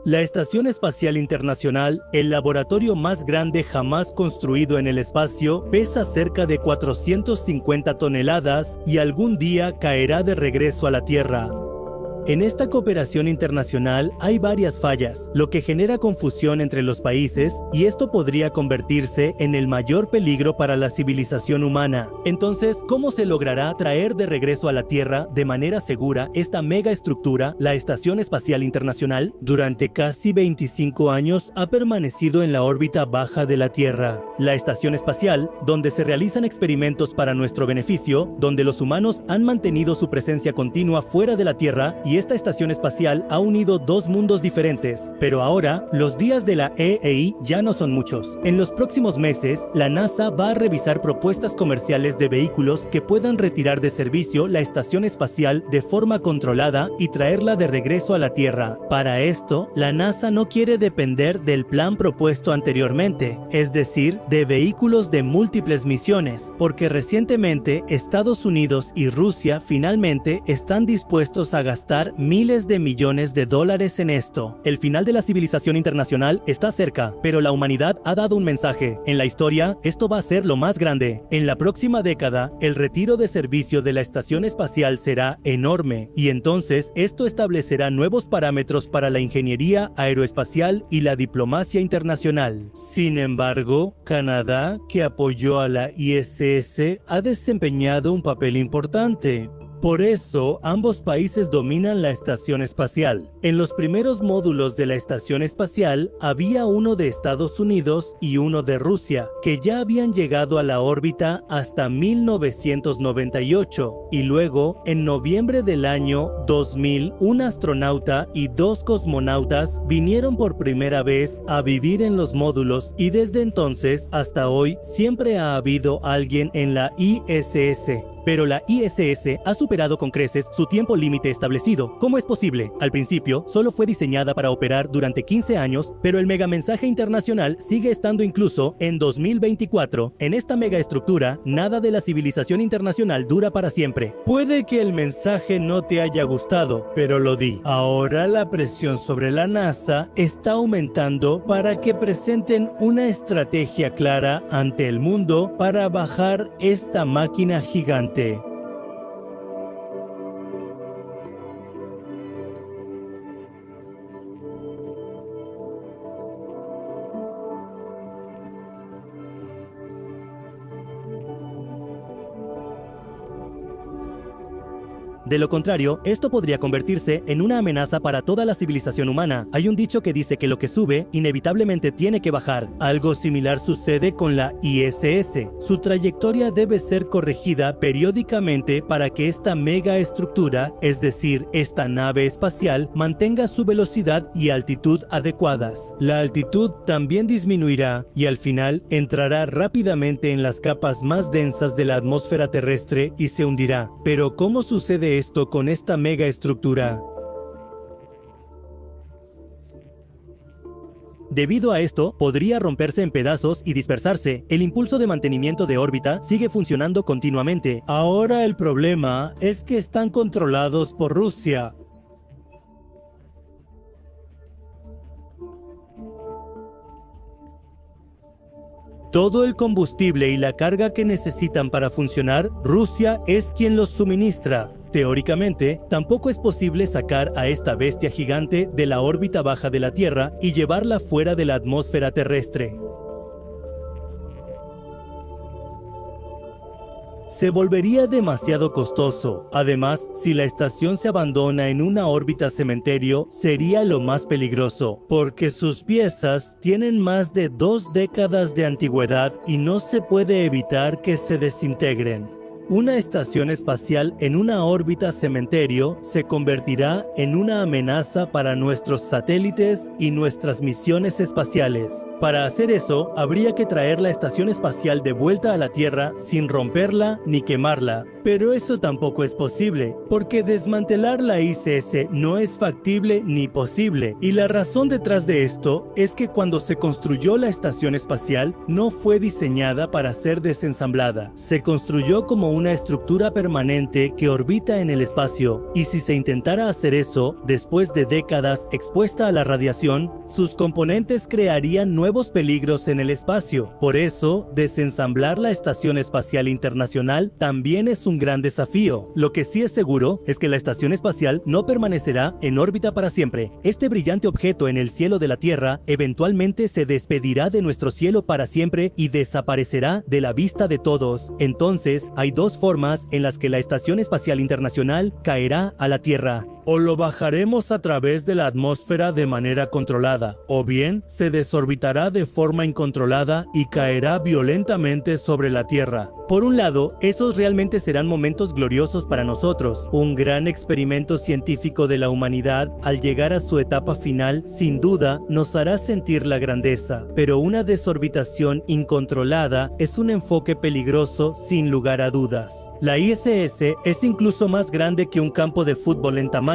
La Estación Espacial Internacional, el laboratorio más grande jamás construido en el espacio, pesa cerca de 450 toneladas y algún día caerá de regreso a la Tierra. En esta cooperación internacional hay varias fallas, lo que genera confusión entre los países y esto podría convertirse en el mayor peligro para la civilización humana. Entonces, ¿cómo se logrará traer de regreso a la Tierra de manera segura esta megaestructura, la Estación Espacial Internacional? Durante casi 25 años ha permanecido en la órbita baja de la Tierra. La Estación Espacial, donde se realizan experimentos para nuestro beneficio, donde los humanos han mantenido su presencia continua fuera de la Tierra, y esta estación espacial ha unido dos mundos diferentes. Pero ahora, los días de la EEI ya no son muchos. En los próximos meses, la NASA va a revisar propuestas comerciales de vehículos que puedan retirar de servicio la estación espacial de forma controlada y traerla de regreso a la Tierra. Para esto, la NASA no quiere depender del plan propuesto anteriormente, es decir, de vehículos de múltiples misiones, porque recientemente Estados Unidos y Rusia finalmente están dispuestos a gastar miles de millones de dólares en esto. El final de la civilización internacional está cerca, pero la humanidad ha dado un mensaje. En la historia, esto va a ser lo más grande. En la próxima década, el retiro de servicio de la estación espacial será enorme, y entonces esto establecerá nuevos parámetros para la ingeniería aeroespacial y la diplomacia internacional. Sin embargo, Canadá, que apoyó a la ISS, ha desempeñado un papel importante. Por eso, ambos países dominan la estación espacial. En los primeros módulos de la estación espacial, había uno de Estados Unidos y uno de Rusia, que ya habían llegado a la órbita hasta 1998, y luego, en noviembre del año 2000, un astronauta y dos cosmonautas vinieron por primera vez a vivir en los módulos, y desde entonces hasta hoy siempre ha habido alguien en la ISS. Pero la ISS ha superado con creces su tiempo límite establecido. ¿Cómo es posible? Al principio, solo fue diseñada para operar durante 15 años, pero el megamensaje internacional sigue estando incluso en 2024. En esta megaestructura, nada de la civilización internacional dura para siempre. Puede que el mensaje no te haya gustado, pero lo di. Ahora la presión sobre la NASA está aumentando para que presenten una estrategia clara ante el mundo para bajar esta máquina gigante. De lo contrario, esto podría convertirse en una amenaza para toda la civilización humana. Hay un dicho que dice que lo que sube inevitablemente tiene que bajar. Algo similar sucede con la ISS. Su trayectoria debe ser corregida periódicamente para que esta megaestructura, es decir, esta nave espacial, mantenga su velocidad y altitud adecuadas. La altitud también disminuirá y al final entrará rápidamente en las capas más densas de la atmósfera terrestre y se hundirá. Pero ¿cómo sucede esto con esta megaestructura? Debido a esto, podría romperse en pedazos y dispersarse. El impulso de mantenimiento de órbita sigue funcionando continuamente. Ahora el problema es que están controlados por Rusia. Todo el combustible y la carga que necesitan para funcionar, Rusia es quien los suministra. Teóricamente, tampoco es posible sacar a esta bestia gigante de la órbita baja de la Tierra y llevarla fuera de la atmósfera terrestre. Se volvería demasiado costoso. Además, si la estación se abandona en una órbita cementerio, sería lo más peligroso, porque sus piezas tienen más de 2 décadas de antigüedad y no se puede evitar que se desintegren. Una estación espacial en una órbita cementerio se convertirá en una amenaza para nuestros satélites y nuestras misiones espaciales. Para hacer eso, habría que traer la estación espacial de vuelta a la Tierra sin romperla ni quemarla. Pero eso tampoco es posible, porque desmantelar la ISS no es factible ni posible. Y la razón detrás de esto es que cuando se construyó la estación espacial, no fue diseñada para ser desensamblada. Se construyó como una estructura permanente que orbita en el espacio, y si se intentara hacer eso, después de décadas expuesta a la radiación, sus componentes crearían nuevos peligros en el espacio. Por eso, desensamblar la Estación Espacial Internacional también es un gran desafío. Lo que sí es seguro es que la estación espacial no permanecerá en órbita para siempre. Este brillante objeto en el cielo de la Tierra eventualmente se despedirá de nuestro cielo para siempre y desaparecerá de la vista de todos. Entonces, hay dos formas en las que la Estación Espacial Internacional caerá a la Tierra. O lo bajaremos a través de la atmósfera de manera controlada, o bien se desorbitará de forma incontrolada y caerá violentamente sobre la Tierra. Por un lado, esos realmente serán momentos gloriosos para nosotros. Un gran experimento científico de la humanidad, al llegar a su etapa final, sin duda nos hará sentir la grandeza. Pero una desorbitación incontrolada es un enfoque peligroso sin lugar a dudas. La ISS es incluso más grande que un campo de fútbol en tamaño.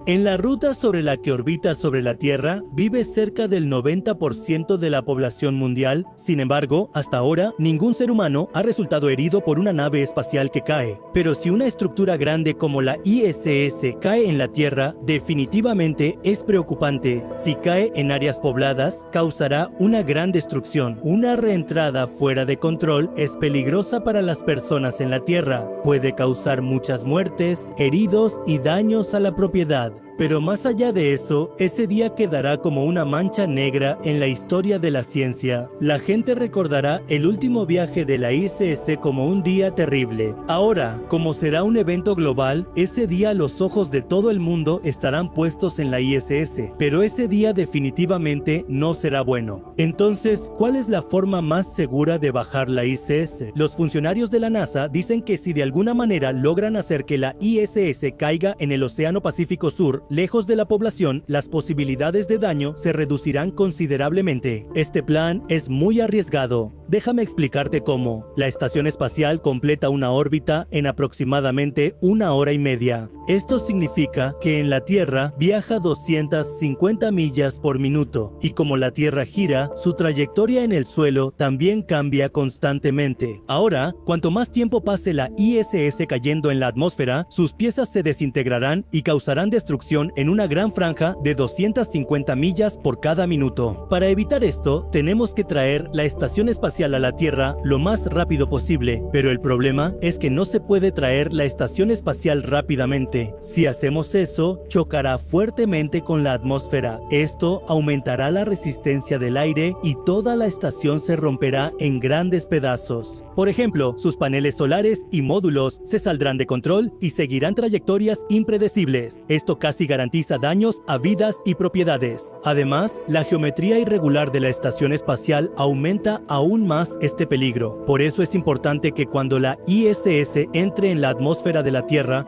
En la ruta sobre la que orbita sobre la Tierra, vive cerca del 90% de la población mundial. Sin embargo, hasta ahora, ningún ser humano ha resultado herido por una nave espacial que cae. Pero si una estructura grande como la ISS cae en la Tierra, definitivamente es preocupante. Si cae en áreas pobladas, causará una gran destrucción. Una reentrada fuera de control es peligrosa para las personas en la Tierra. Puede causar muchas muertes, heridos y daños a la propiedad. Pero más allá de eso, ese día quedará como una mancha negra en la historia de la ciencia. La gente recordará el último viaje de la ISS como un día terrible. Ahora, como será un evento global, ese día los ojos de todo el mundo estarán puestos en la ISS. Pero ese día definitivamente no será bueno. Entonces, ¿cuál es la forma más segura de bajar la ISS? Los funcionarios de la NASA dicen que si de alguna manera logran hacer que la ISS caiga en el Océano Pacífico Sur, lejos de la población, las posibilidades de daño se reducirán considerablemente. Este plan es muy arriesgado. Déjame explicarte cómo. La estación espacial completa una órbita en aproximadamente 1 hora y media. Esto significa que en la Tierra viaja 250 millas por minuto, y como la Tierra gira, su trayectoria en el suelo también cambia constantemente. Ahora, cuanto más tiempo pase la ISS cayendo en la atmósfera, sus piezas se desintegrarán y causarán destrucción en una gran franja de 250 millas por cada minuto. Para evitar esto, tenemos que traer la estación espacial a la Tierra lo más rápido posible, pero el problema es que no se puede traer la estación espacial rápidamente. Si hacemos eso, chocará fuertemente con la atmósfera. Esto aumentará la resistencia del aire y toda la estación se romperá en grandes pedazos. Por ejemplo, sus paneles solares y módulos se saldrán de control y seguirán trayectorias impredecibles. Esto casi garantiza daños a vidas y propiedades. Además, la geometría irregular de la estación espacial aumenta aún más este peligro. Por eso es importante que cuando la ISS entre en la atmósfera de la Tierra,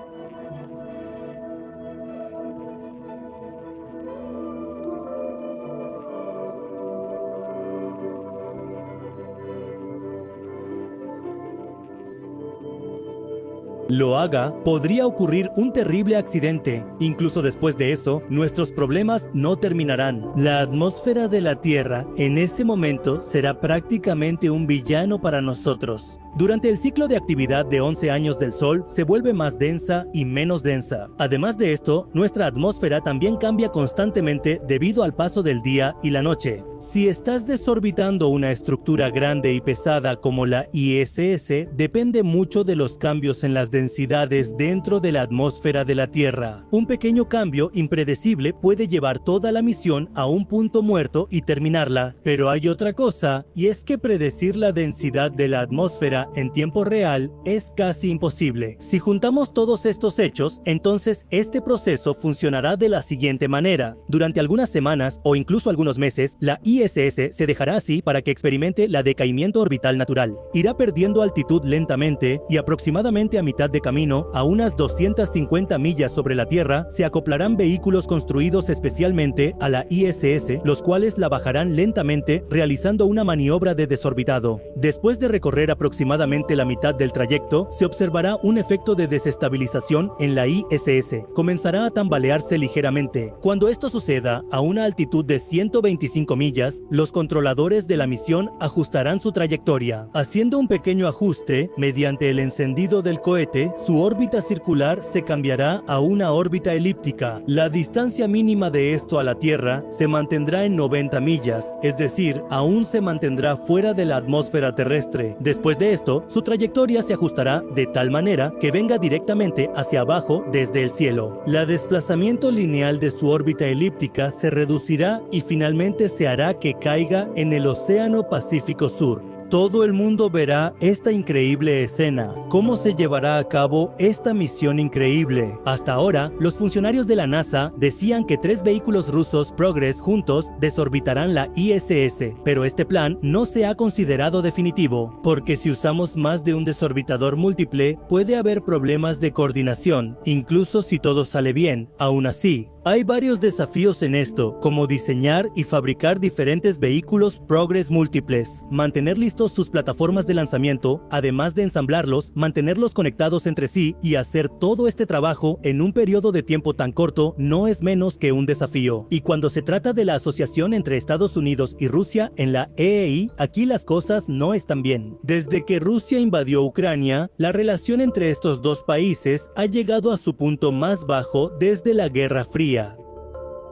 lo haga, podría ocurrir un terrible accidente. Incluso después de eso, nuestros problemas no terminarán. La atmósfera de la Tierra en ese momento será prácticamente un villano para nosotros. Durante el ciclo de actividad de 11 años del Sol, se vuelve más densa y menos densa. Además de esto, nuestra atmósfera también cambia constantemente debido al paso del día y la noche. Si estás desorbitando una estructura grande y pesada como la ISS, depende mucho de los cambios en las densidades dentro de la atmósfera de la Tierra. Un pequeño cambio impredecible puede llevar toda la misión a un punto muerto y terminarla. Pero hay otra cosa, y es que predecir la densidad de la atmósfera en tiempo real es casi imposible. Si juntamos todos estos hechos, entonces este proceso funcionará de la siguiente manera. Durante algunas semanas o incluso algunos meses, la ISS se dejará así para que experimente la decaimiento orbital natural. Irá perdiendo altitud lentamente y aproximadamente a mitad de camino, a unas 250 millas sobre la Tierra, se acoplarán vehículos construidos especialmente a la ISS, los cuales la bajarán lentamente realizando una maniobra de desorbitado. Después de recorrer aproximadamente la mitad del trayecto, se observará un efecto de desestabilización en la ISS. Comenzará a tambalearse ligeramente. Cuando esto suceda a una altitud de 125 millas, los controladores de la misión ajustarán su trayectoria. Haciendo un pequeño ajuste, mediante el encendido del cohete, su órbita circular se cambiará a una órbita elíptica. La distancia mínima de esto a la Tierra se mantendrá en 90 millas, es decir, aún se mantendrá fuera de la atmósfera terrestre. Después de esto, su trayectoria se ajustará de tal manera que venga directamente hacia abajo desde el cielo. El desplazamiento lineal de su órbita elíptica se reducirá y finalmente se hará que caiga en el Océano Pacífico Sur. Todo el mundo verá esta increíble escena. ¿Cómo se llevará a cabo esta misión increíble? Hasta ahora, los funcionarios de la NASA decían que 3 vehículos rusos Progress juntos desorbitarán la ISS, pero este plan no se ha considerado definitivo, porque si usamos más de un desorbitador múltiple, puede haber problemas de coordinación, incluso si todo sale bien. Aún así, hay varios desafíos en esto, como diseñar y fabricar diferentes vehículos Progress múltiples, mantener listos sus plataformas de lanzamiento, además de ensamblarlos, mantenerlos conectados entre sí y hacer todo este trabajo en un periodo de tiempo tan corto no es menos que un desafío. Y cuando se trata de la asociación entre Estados Unidos y Rusia en la EEI, aquí las cosas no están bien. Desde que Rusia invadió Ucrania, la relación entre estos dos países ha llegado a su punto más bajo desde la Guerra Fría.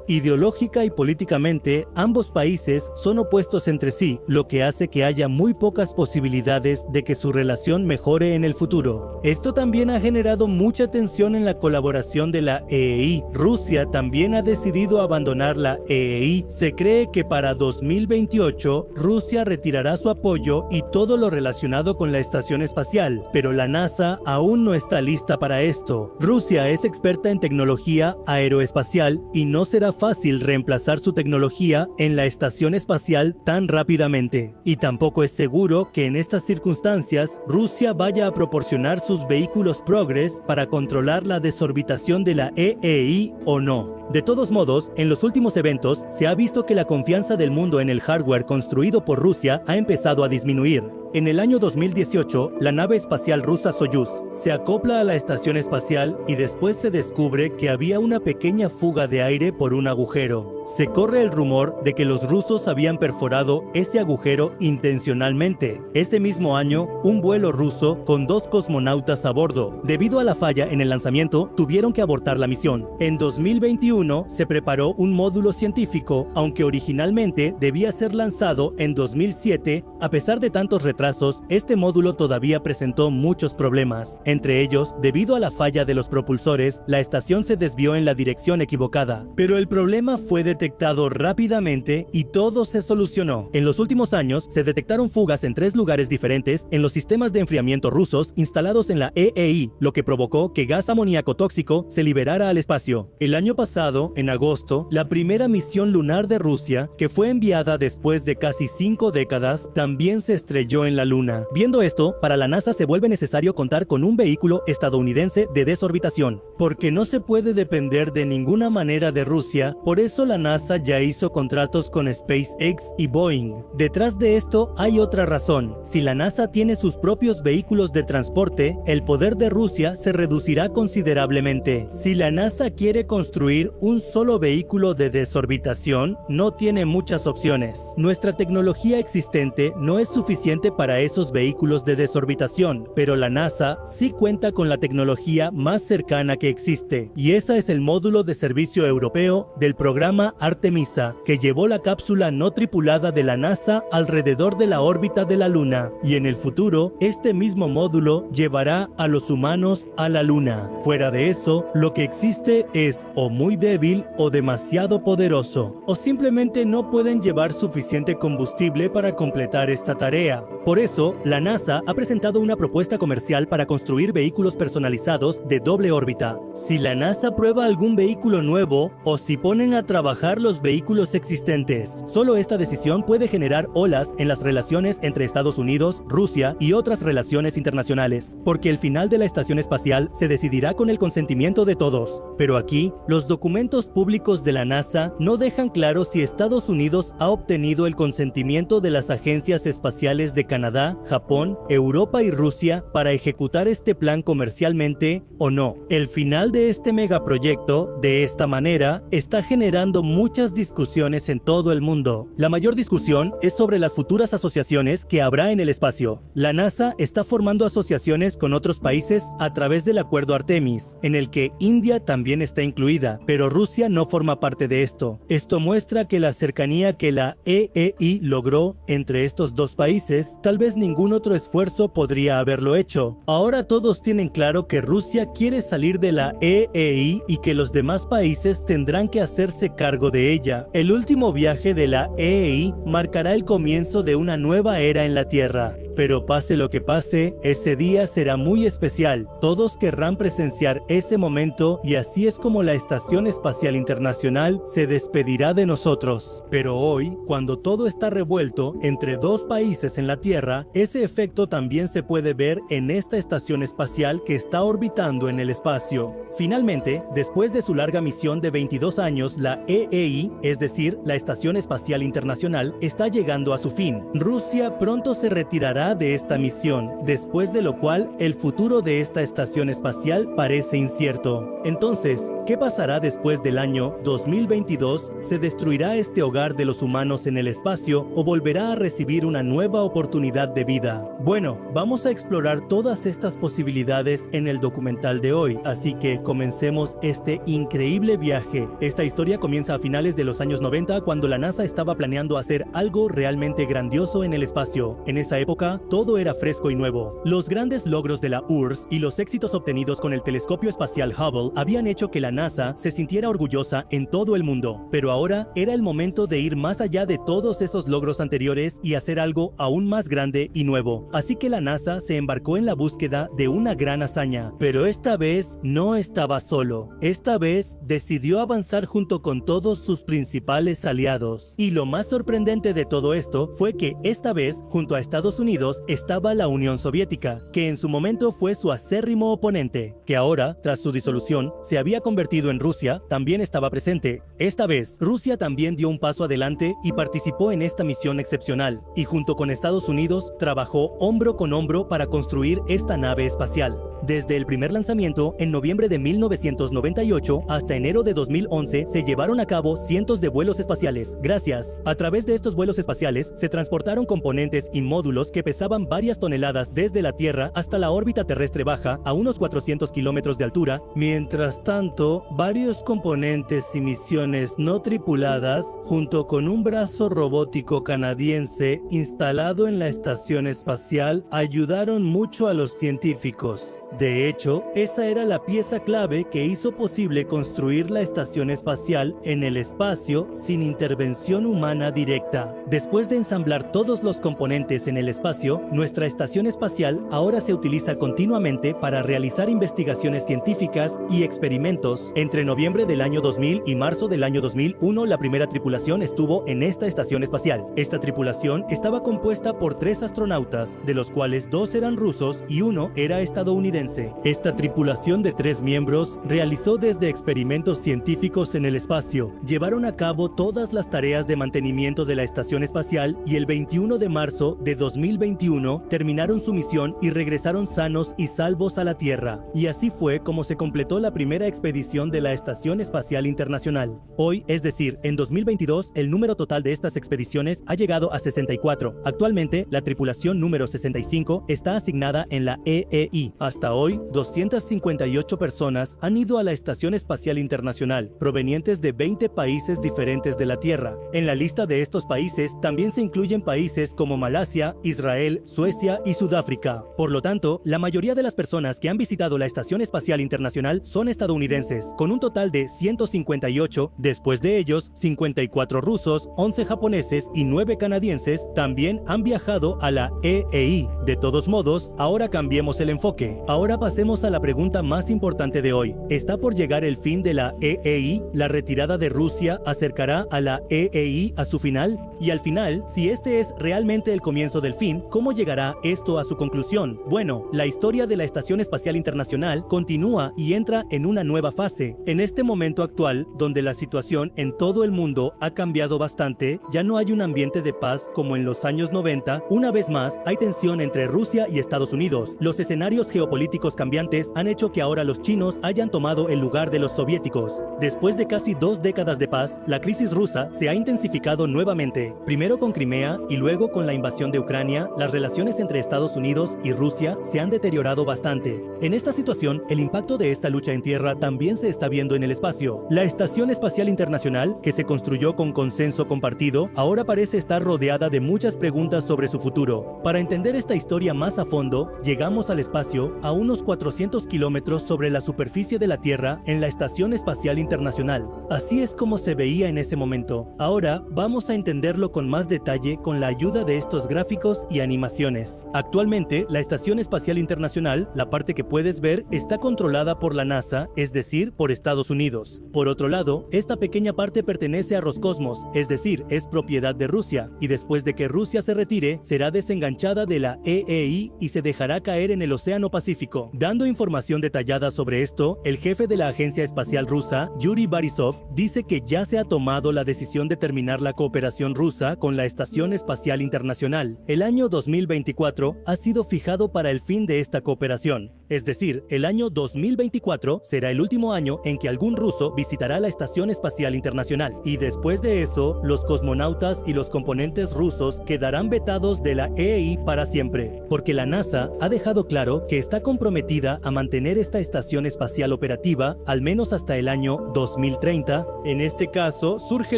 Ideológica y políticamente, ambos países son opuestos entre sí, lo que hace que haya muy pocas posibilidades de que su relación mejore en el futuro. Esto también ha generado mucha tensión en la colaboración de la EEI. Rusia también ha decidido abandonar la EEI. Se cree que para 2028 Rusia retirará su apoyo y todo lo relacionado con la estación espacial, pero la NASA aún no está lista para esto. Rusia es experta en tecnología aeroespacial y no será fácil reemplazar su tecnología en la estación espacial tan rápidamente. Y tampoco es seguro que en estas circunstancias Rusia vaya a proporcionar sus vehículos Progress para controlar la desorbitación de la EEI o no. De todos modos, en los últimos eventos se ha visto que la confianza del mundo en el hardware construido por Rusia ha empezado a disminuir. En el año 2018, la nave espacial rusa Soyuz se acopla a la estación espacial y después se descubre que había una pequeña fuga de aire por un agujero. Se corre el rumor de que los rusos habían perforado ese agujero intencionalmente. Ese mismo año, un vuelo ruso con 2 cosmonautas a bordo, debido a la falla en el lanzamiento, tuvieron que abortar la misión. En 2021 se preparó un módulo científico, aunque originalmente debía ser lanzado en 2007. A pesar de tantos retrasos, este módulo todavía presentó muchos problemas. Entre ellos, debido a la falla de los propulsores, la estación se desvió en la dirección equivocada. Pero el problema fue detectado rápidamente y todo se solucionó. En los últimos años, se detectaron fugas en 3 lugares diferentes en los sistemas de enfriamiento rusos instalados en la EEI, lo que provocó que gas amoníaco tóxico se liberara al espacio. El año pasado, en agosto, la primera misión lunar de Rusia, que fue enviada después de casi 5 décadas, también se estrelló en la Luna. Viendo esto, para la NASA se vuelve necesario contar con un vehículo estadounidense de desorbitación, porque no se puede depender de ninguna manera de Rusia. Por eso la NASA ya hizo contratos con SpaceX y Boeing. Detrás de esto hay otra razón. Si la NASA tiene sus propios vehículos de transporte, el poder de Rusia se reducirá considerablemente. Si la NASA quiere construir un solo vehículo de desorbitación, no tiene muchas opciones. Nuestra tecnología existente no es suficiente para esos vehículos de desorbitación, pero la NASA sí cuenta con la tecnología más cercana que existe, y esa es el módulo de servicio europeo del programa Artemisa, que llevó la cápsula no tripulada de la NASA alrededor de la órbita de la Luna, y en el futuro, este mismo módulo llevará a los humanos a la Luna. Fuera de eso, lo que existe es o muy débil o demasiado poderoso, o simplemente no pueden llevar suficiente combustible para completar esta tarea. Por eso, la NASA ha presentado una propuesta comercial para construir vehículos personalizados de doble órbita. Si la NASA prueba algún vehículo nuevo, o si ponen a trabajar bajar los vehículos existentes. Solo esta decisión puede generar olas en las relaciones entre Estados Unidos, Rusia y otras relaciones internacionales, porque el final de la estación espacial se decidirá con el consentimiento de todos. Pero aquí, los documentos públicos de la NASA no dejan claro si Estados Unidos ha obtenido el consentimiento de las agencias espaciales de Canadá, Japón, Europa y Rusia para ejecutar este plan comercialmente o no. El final de este megaproyecto, de esta manera, está generando muchas discusiones en todo el mundo. La mayor discusión es sobre las futuras asociaciones que habrá en el espacio. La NASA está formando asociaciones con otros países a través del acuerdo Artemis, en el que India también está incluida, pero Rusia no forma parte de esto. Esto muestra que la cercanía que la EEI logró entre estos dos países, tal vez ningún otro esfuerzo podría haberlo hecho. Ahora todos tienen claro que Rusia quiere salir de la EEI y que los demás países tendrán que hacerse cargo de ella. El último viaje de la EEI marcará el comienzo de una nueva era en la Tierra. Pero pase lo que pase, ese día será muy especial. Todos querrán presenciar ese momento y así es como la Estación Espacial Internacional se despedirá de nosotros. Pero hoy, cuando todo está revuelto entre dos países en la Tierra, ese efecto también se puede ver en esta estación espacial que está orbitando en el espacio. Finalmente, después de su larga misión de 22 años, la EEI, es decir, la Estación Espacial Internacional, está llegando a su fin. Rusia pronto se retirará de esta misión, después de lo cual el futuro de esta estación espacial parece incierto. Entonces, ¿qué pasará después del año 2022? ¿Se destruirá este hogar de los humanos en el espacio o volverá a recibir una nueva oportunidad de vida? Bueno, vamos a explorar todas estas posibilidades en el documental de hoy, así que comencemos este increíble viaje. Esta historia comienza a finales de los años 90 cuando la NASA estaba planeando hacer algo realmente grandioso en el espacio. En esa época, todo era fresco y nuevo. Los grandes logros de la URSS y los éxitos obtenidos con el telescopio espacial Hubble habían hecho que la NASA se sintiera orgullosa en todo el mundo. Pero ahora era el momento de ir más allá de todos esos logros anteriores y hacer algo aún más grande y nuevo. Así que la NASA se embarcó en la búsqueda de una gran hazaña. Pero esta vez no estaba solo. Esta vez decidió avanzar junto con todos sus principales aliados. Y lo más sorprendente de todo esto fue que esta vez, junto a Estados Unidos, estaba la Unión Soviética, que en su momento fue su acérrimo oponente, que ahora, tras su disolución, se había convertido en Rusia, también estaba presente. Esta vez, Rusia también dio un paso adelante y participó en esta misión excepcional, y junto con Estados Unidos, trabajó hombro con hombro para construir esta nave espacial. Desde el primer lanzamiento, en noviembre de 1998 hasta enero de 2011, se llevaron a cabo cientos de vuelos espaciales. Gracias. A través de estos vuelos espaciales, se transportaron componentes y módulos que pesaban varias toneladas desde la Tierra hasta la órbita terrestre baja, a unos 400 kilómetros de altura. Mientras tanto, varios componentes y misiones no tripuladas, junto con un brazo robótico canadiense instalado en la estación espacial, ayudaron mucho a los científicos. De hecho, esa era la pieza clave que hizo posible construir la estación espacial en el espacio sin intervención humana directa. Después de ensamblar todos los componentes en el espacio, nuestra estación espacial ahora se utiliza continuamente para realizar investigaciones científicas y experimentos. Entre noviembre del año 2000 y marzo del año 2001, la primera tripulación estuvo en esta estación espacial. Esta tripulación estaba compuesta por 3 astronautas, de los cuales 2 eran rusos y 1 era estadounidense. Esta tripulación de 3 miembros realizó desde experimentos científicos en el espacio, llevaron a cabo todas las tareas de mantenimiento de la estación espacial y el 21 de marzo de 2021 terminaron su misión y regresaron sanos y salvos a la Tierra. Y así fue como se completó la primera expedición de la Estación Espacial Internacional. Hoy, es decir, en 2022, el número total de estas expediciones ha llegado a 64. Actualmente, la tripulación número 65 está asignada en la EEI. Hasta hoy, 258 personas han ido a la Estación Espacial Internacional, provenientes de 20 países diferentes de la Tierra. En la lista de estos países también se incluyen países como Malasia, Israel, Suecia y Sudáfrica. Por lo tanto, la mayoría de las personas que han visitado la Estación Espacial Internacional son estadounidenses, con un total de 158. Después de ellos, 54 rusos, 11 japoneses y 9 canadienses también han viajado a la EEI. De todos modos, ahora cambiemos el enfoque. Ahora pasemos a la pregunta más importante de hoy. ¿Está por llegar el fin de la EEI? ¿La retirada de Rusia acercará a la EEI a su final? Y al final, si este es realmente el comienzo del fin, ¿cómo llegará esto a su conclusión? Bueno, la historia de la Estación Espacial Internacional continúa y entra en una nueva fase. En este momento actual, donde la situación en todo el mundo ha cambiado bastante, ya no hay un ambiente de paz como en los años 90, una vez más hay tensión entre Rusia y Estados Unidos. Los escenarios geopolíticos cambiantes han hecho que ahora los chinos hayan tomado el lugar de los soviéticos. Después de casi 2 décadas de paz, la crisis rusa se ha intensificado nuevamente. Primero con Crimea y luego con la invasión de Ucrania, las relaciones entre Estados Unidos y Rusia se han deteriorado bastante. En esta situación, el impacto de esta lucha en tierra también se está viendo en el espacio. La Estación Espacial Internacional, que se construyó con consenso compartido, ahora parece estar rodeada de muchas preguntas sobre su futuro. Para entender esta historia más a fondo, llegamos al espacio a unos 400 kilómetros sobre la superficie de la Tierra en la Estación Espacial Internacional. Así es como se veía en ese momento. Ahora vamos a entenderlo con más detalle con la ayuda de estos gráficos y animaciones. Actualmente, la Estación Espacial Internacional, la parte que puedes ver, está controlada por la NASA, es decir, por Estados Unidos. Por otro lado, esta pequeña parte pertenece a Roscosmos, es decir, es propiedad de Rusia, y después de que Rusia se retire, será desenganchada de la EEI y se dejará caer en el Océano Pacífico. Dando información detallada sobre esto, el jefe de la Agencia Espacial Rusa, Yuri Borisov, dice que ya se ha tomado la decisión de terminar la cooperación rusa con la Estación Espacial Internacional. El año 2024 ha sido fijado para el fin de esta cooperación. Es decir, el año 2024 será el último año en que algún ruso visitará la Estación Espacial Internacional. Y después de eso, los cosmonautas y los componentes rusos quedarán vetados de la EEI para siempre. Porque la NASA ha dejado claro que está comprometida a mantener esta estación espacial operativa al menos hasta el año 2030. En este caso, surge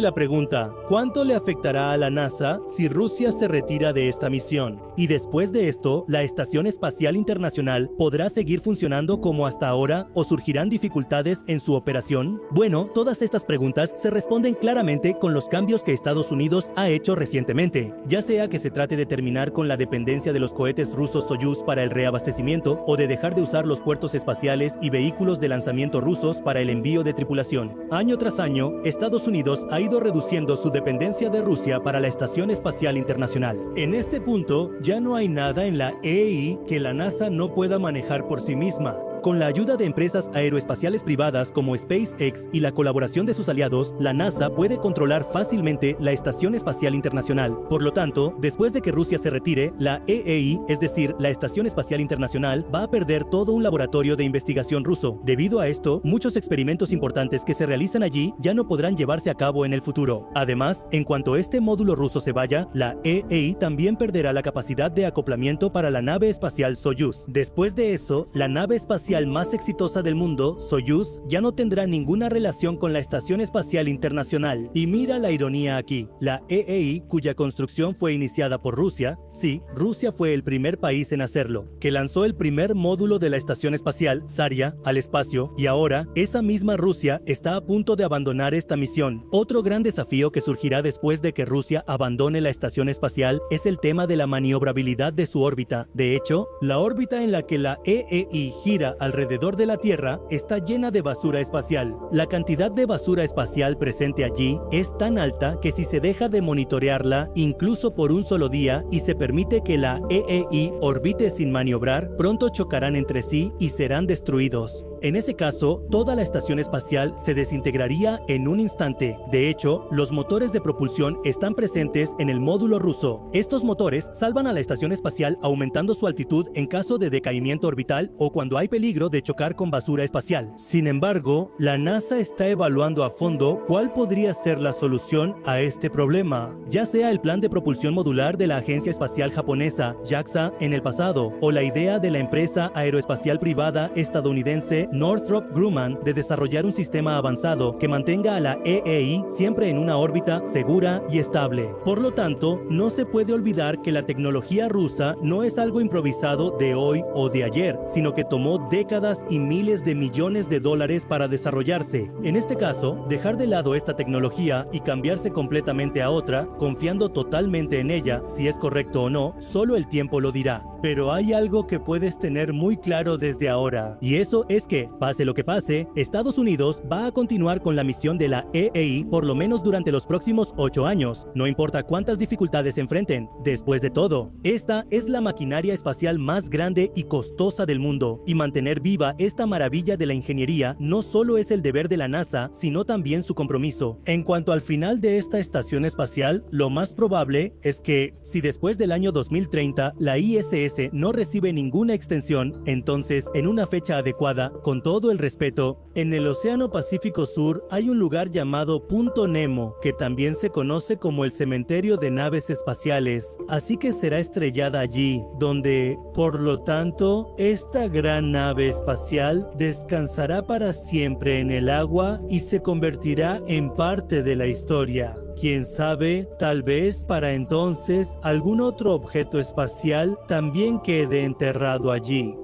la pregunta, ¿cuánto le afectará a la NASA si Rusia se retira de esta misión? Y después de esto, ¿la Estación Espacial Internacional podrá seguir funcionando como hasta ahora o surgirán dificultades en su operación? Bueno, todas estas preguntas se responden claramente con los cambios que Estados Unidos ha hecho recientemente, ya sea que se trate de terminar con la dependencia de los cohetes rusos Soyuz para el reabastecimiento o de dejar de usar los puertos espaciales y vehículos de lanzamiento rusos para el envío de tripulación. Año tras año, Estados Unidos ha ido reduciendo su dependencia de Rusia para la Estación Espacial Internacional. En este punto, ya no hay nada en la EEI que la NASA no pueda manejar por sí misma. Con la ayuda de empresas aeroespaciales privadas como SpaceX y la colaboración de sus aliados, la NASA puede controlar fácilmente la Estación Espacial Internacional. Por lo tanto, después de que Rusia se retire, la EEI, es decir, la Estación Espacial Internacional, va a perder todo un laboratorio de investigación ruso. Debido a esto, muchos experimentos importantes que se realizan allí ya no podrán llevarse a cabo en el futuro. Además, en cuanto este módulo ruso se vaya, la EEI también perderá la capacidad de acoplamiento para la nave espacial Soyuz. Después de eso, la nave espacial más exitosa del mundo, Soyuz, ya no tendrá ninguna relación con la Estación Espacial Internacional. Y mira la ironía aquí, la EEI, cuya construcción fue iniciada por Rusia, sí, Rusia fue el primer país en hacerlo, que lanzó el primer módulo de la Estación Espacial, Zarya, al espacio, y ahora, esa misma Rusia está a punto de abandonar esta misión. Otro gran desafío que surgirá después de que Rusia abandone la Estación Espacial es el tema de la maniobrabilidad de su órbita. De hecho, la órbita en la que la EEI gira alrededor de la Tierra está llena de basura espacial. La cantidad de basura espacial presente allí es tan alta que si se deja de monitorearla, incluso por un solo día, y se permite que la EEI orbite sin maniobrar, pronto chocarán entre sí y serán destruidos. En ese caso, toda la estación espacial se desintegraría en un instante. De hecho, los motores de propulsión están presentes en el módulo ruso. Estos motores salvan a la estación espacial aumentando su altitud en caso de decaimiento orbital o cuando hay peligro de chocar con basura espacial. Sin embargo, la NASA está evaluando a fondo cuál podría ser la solución a este problema, ya sea el plan de propulsión modular de la agencia espacial japonesa JAXA en el pasado o la idea de la empresa aeroespacial privada estadounidense Northrop Grumman de desarrollar un sistema avanzado que mantenga a la EEI siempre en una órbita segura y estable. Por lo tanto, no se puede olvidar que la tecnología rusa no es algo improvisado de hoy o de ayer, sino que tomó décadas y miles de millones de dólares para desarrollarse. En este caso, dejar de lado esta tecnología y cambiarse completamente a otra, confiando totalmente en ella, si es correcto o no, solo el tiempo lo dirá. Pero hay algo que puedes tener muy claro desde ahora, y eso es que, pase lo que pase, Estados Unidos va a continuar con la misión de la EEI por lo menos durante los próximos 8 años, no importa cuántas dificultades se enfrenten. Después de todo, esta es la maquinaria espacial más grande y costosa del mundo, y mantener viva esta maravilla de la ingeniería no solo es el deber de la NASA, sino también su compromiso. En cuanto al final de esta estación espacial, lo más probable es que, si después del año 2030 la ISS no recibe ninguna extensión, entonces, en una fecha adecuada, con todo el respeto, en el Océano Pacífico Sur hay un lugar llamado Punto Nemo, que también se conoce como el cementerio de naves espaciales, así que será estrellada allí, donde, por lo tanto, esta gran nave espacial descansará para siempre en el agua y se convertirá en parte de la historia. Quién sabe, tal vez para entonces algún otro objeto espacial también quede enterrado allí.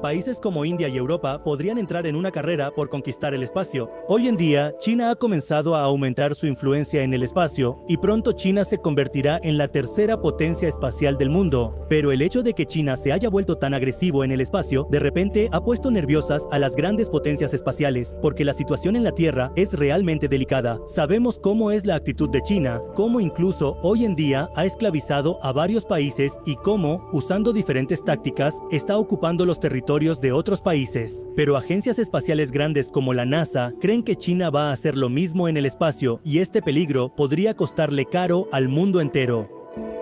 Países como India y Europa podrían entrar en una carrera por conquistar el espacio. Hoy en día, China ha comenzado a aumentar su influencia en el espacio y pronto China se convertirá en la tercera potencia espacial del mundo. Pero el hecho de que China se haya vuelto tan agresivo en el espacio, de repente ha puesto nerviosas a las grandes potencias espaciales, porque la situación en la Tierra es realmente delicada. Sabemos cómo es la actitud de China, cómo incluso hoy en día ha esclavizado a varios países y cómo, usando diferentes tácticas, está ocupando los territorios de otros países. Pero agencias espaciales grandes como la NASA creen que China va a hacer lo mismo en el espacio y este peligro podría costarle caro al mundo entero.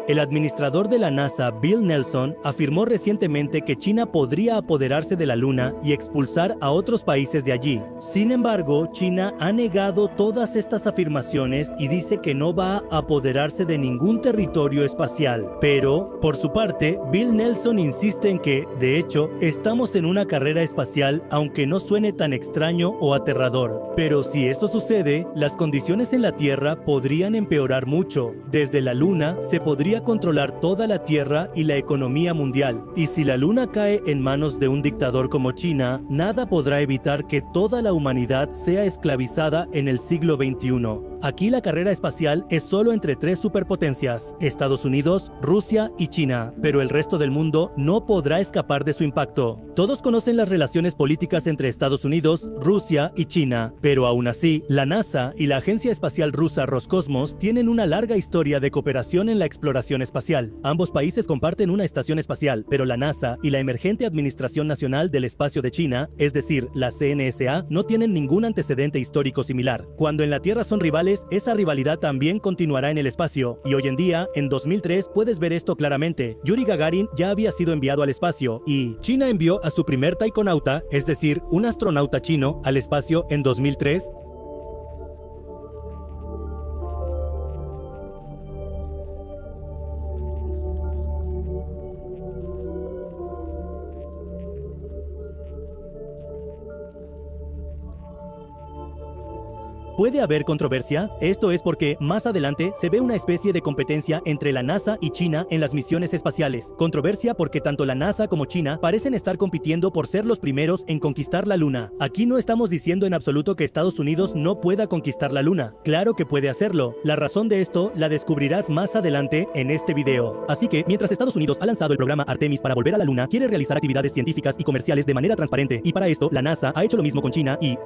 El administrador de la NASA, Bill Nelson, afirmó recientemente que China podría apoderarse de la Luna y expulsar a otros países de allí. Sin embargo, China ha negado todas estas afirmaciones y dice que no va a apoderarse de ningún territorio espacial. Pero, por su parte, Bill Nelson insiste en que, de hecho, estamos en una carrera espacial, aunque no suene tan extraño o aterrador. Pero si eso sucede, las condiciones en la Tierra podrían empeorar mucho. Desde la Luna se podría controlar toda la Tierra y la economía mundial. Y si la Luna cae en manos de un dictador como China, nada podrá evitar que toda la humanidad sea esclavizada en el siglo XXI. Aquí la carrera espacial es solo entre 3 superpotencias, Estados Unidos, Rusia y China, pero el resto del mundo no podrá escapar de su impacto. Todos conocen las relaciones políticas entre Estados Unidos, Rusia y China, pero aún así, la NASA y la agencia espacial rusa Roscosmos tienen una larga historia de cooperación en la exploración espacial. Ambos países comparten una estación espacial, pero la NASA y la emergente Administración Nacional del Espacio de China, es decir, la CNSA, no tienen ningún antecedente histórico similar. Cuando en la Tierra son rivales, esa rivalidad también continuará en el espacio, y hoy en día, en 2003, puedes ver esto claramente. Yuri Gagarin ya había sido enviado al espacio, y China envió a su primer taikonauta, es decir, un astronauta chino, al espacio en 2003. ¿Puede haber controversia? Esto es porque más adelante se ve una especie de competencia entre la NASA y China en las misiones espaciales. Controversia porque tanto la NASA como China parecen estar compitiendo por ser los primeros en conquistar la Luna. Aquí no estamos diciendo en absoluto que Estados Unidos no pueda conquistar la Luna. Claro que puede hacerlo. La razón de esto la descubrirás más adelante en este video. Así que, mientras Estados Unidos ha lanzado el programa Artemis para volver a la Luna, quiere realizar actividades científicas y comerciales de manera transparente, y para esto, la NASA ha hecho lo mismo con China y...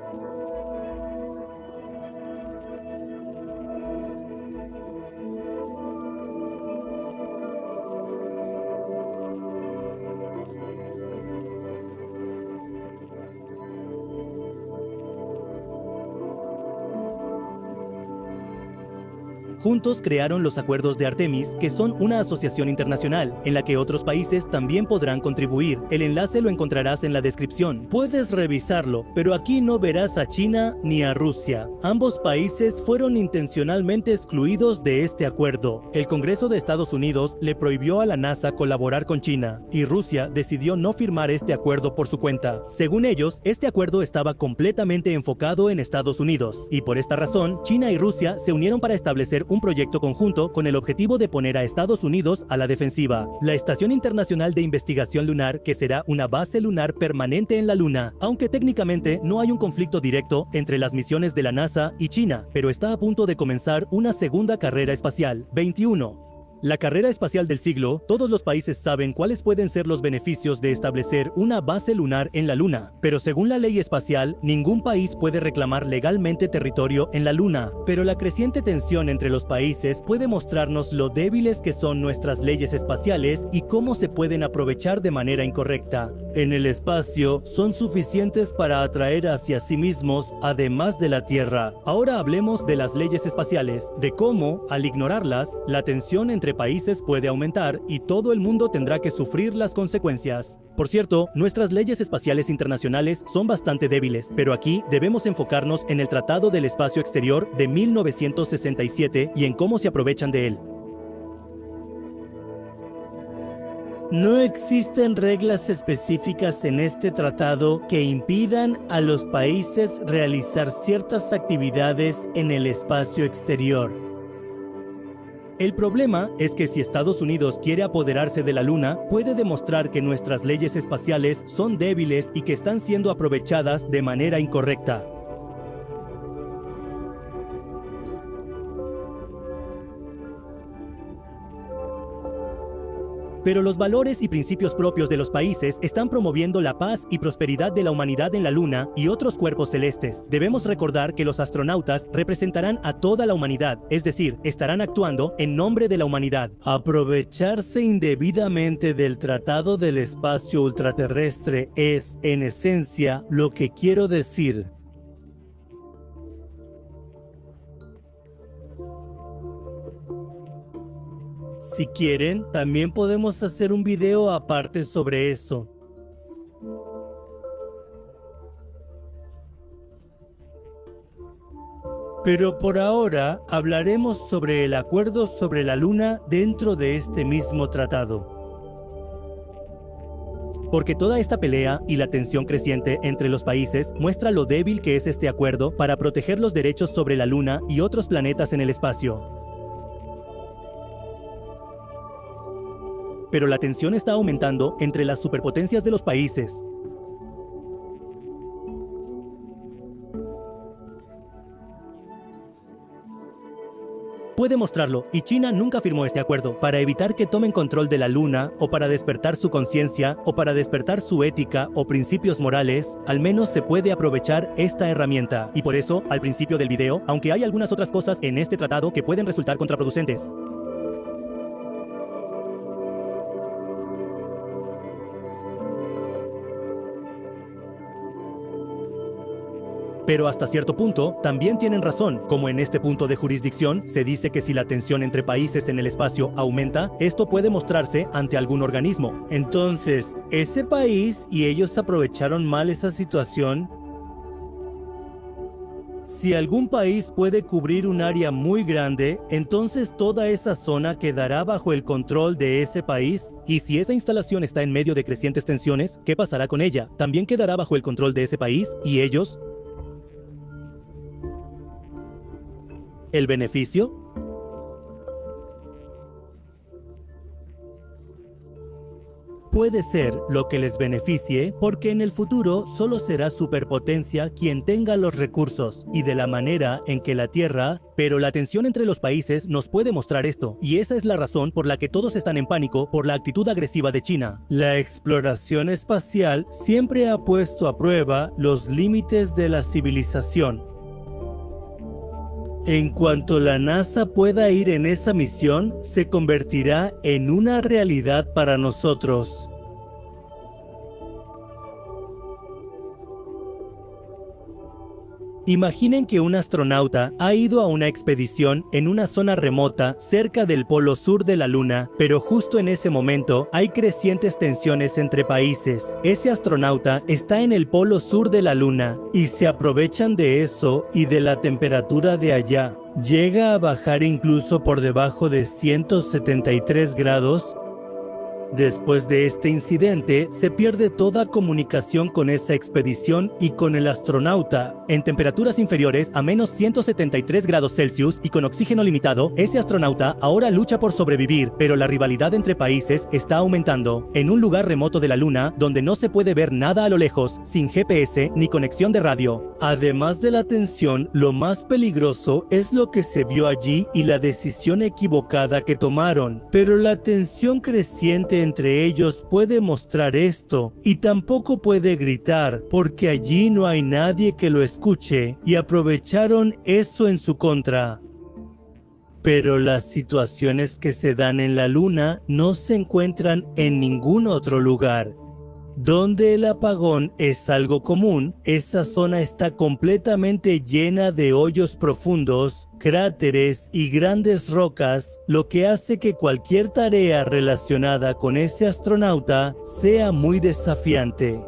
Juntos crearon los Acuerdos de Artemis, que son una asociación internacional, en la que otros países también podrán contribuir. El enlace lo encontrarás en la descripción. Puedes revisarlo, pero aquí no verás a China ni a Rusia. Ambos países fueron intencionalmente excluidos de este acuerdo. El Congreso de Estados Unidos le prohibió a la NASA colaborar con China, y Rusia decidió no firmar este acuerdo por su cuenta. Según ellos, este acuerdo estaba completamente enfocado en Estados Unidos, y por esta razón, China y Rusia se unieron para establecer un un proyecto conjunto con el objetivo de poner a Estados Unidos a la defensiva. La Estación Internacional de Investigación Lunar, que será una base lunar permanente en la Luna, aunque técnicamente no hay un conflicto directo entre las misiones de la NASA y China, pero está a punto de comenzar una segunda carrera espacial. 21. La carrera espacial del siglo, todos los países saben cuáles pueden ser los beneficios de establecer una base lunar en la Luna, pero según la ley espacial, ningún país puede reclamar legalmente territorio en la Luna. Pero la creciente tensión entre los países puede mostrarnos lo débiles que son nuestras leyes espaciales y cómo se pueden aprovechar de manera incorrecta. En el espacio, son suficientes para atraer hacia sí mismos, además de la Tierra. Ahora hablemos de las leyes espaciales, de cómo, al ignorarlas, la tensión entre países puede aumentar y todo el mundo tendrá que sufrir las consecuencias. Por cierto, nuestras leyes espaciales internacionales son bastante débiles, pero aquí debemos enfocarnos en el Tratado del Espacio Exterior de 1967 y en cómo se aprovechan de él. No existen reglas específicas en este tratado que impidan a los países realizar ciertas actividades en el espacio exterior. El problema es que si Estados Unidos quiere apoderarse de la Luna, puede demostrar que nuestras leyes espaciales son débiles y que están siendo aprovechadas de manera incorrecta. Pero los valores y principios propios de los países están promoviendo la paz y prosperidad de la humanidad en la Luna y otros cuerpos celestes. Debemos recordar que los astronautas representarán a toda la humanidad, es decir, estarán actuando en nombre de la humanidad. Aprovecharse indebidamente del Tratado del Espacio Ultraterrestre es, en esencia, lo que quiero decir. Si quieren, también podemos hacer un video aparte sobre eso. Pero por ahora hablaremos sobre el acuerdo sobre la Luna dentro de este mismo tratado. Porque toda esta pelea y la tensión creciente entre los países muestra lo débil que es este acuerdo para proteger los derechos sobre la Luna y otros planetas en el espacio. Pero la tensión está aumentando entre las superpotencias de los países. Puede mostrarlo, y China nunca firmó este acuerdo para evitar que tomen control de la Luna, o para despertar su conciencia, o para despertar su ética o principios morales. Al menos se puede aprovechar esta herramienta. Y por eso, al principio del video, aunque hay algunas otras cosas en este tratado que pueden resultar contraproducentes. Pero hasta cierto punto, también tienen razón, como en este punto de jurisdicción, se dice que si la tensión entre países en el espacio aumenta, esto puede mostrarse ante algún organismo. Entonces, ¿ese país y ellos aprovecharon mal esa situación? Si algún país puede cubrir un área muy grande, entonces toda esa zona quedará bajo el control de ese país. Y si esa instalación está en medio de crecientes tensiones, ¿qué pasará con ella? ¿También quedará bajo el control de ese país? ¿Y ellos? ¿El beneficio? Puede ser lo que les beneficie, porque en el futuro solo será superpotencia quien tenga los recursos y de la manera en que la Tierra, pero la tensión entre los países nos puede mostrar esto, y esa es la razón por la que todos están en pánico por la actitud agresiva de China. La exploración espacial siempre ha puesto a prueba los límites de la civilización. En cuanto la NASA pueda ir en esa misión, se convertirá en una realidad para nosotros. Imaginen que un astronauta ha ido a una expedición en una zona remota cerca del polo sur de la Luna, pero justo en ese momento hay crecientes tensiones entre países. Ese astronauta está en el polo sur de la Luna y se aprovechan de eso y de la temperatura de allá. Llega a bajar incluso por debajo de 173 grados. Después de este incidente, se pierde toda comunicación con esa expedición y con el astronauta. En temperaturas inferiores a menos 173 grados Celsius y con oxígeno limitado, ese astronauta ahora lucha por sobrevivir, pero la rivalidad entre países está aumentando. En un lugar remoto de la Luna, donde no se puede ver nada a lo lejos, sin GPS ni conexión de radio. Además de la tensión, lo más peligroso es lo que se vio allí y la decisión equivocada que tomaron. Pero la tensión creciente entre ellos puede mostrar esto, y tampoco puede gritar, porque allí no hay nadie que lo escuche, y aprovecharon eso en su contra. Pero las situaciones que se dan en la Luna no se encuentran en ningún otro lugar. Donde el apagón es algo común, esa zona está completamente llena de hoyos profundos, cráteres y grandes rocas, lo que hace que cualquier tarea relacionada con ese astronauta sea muy desafiante.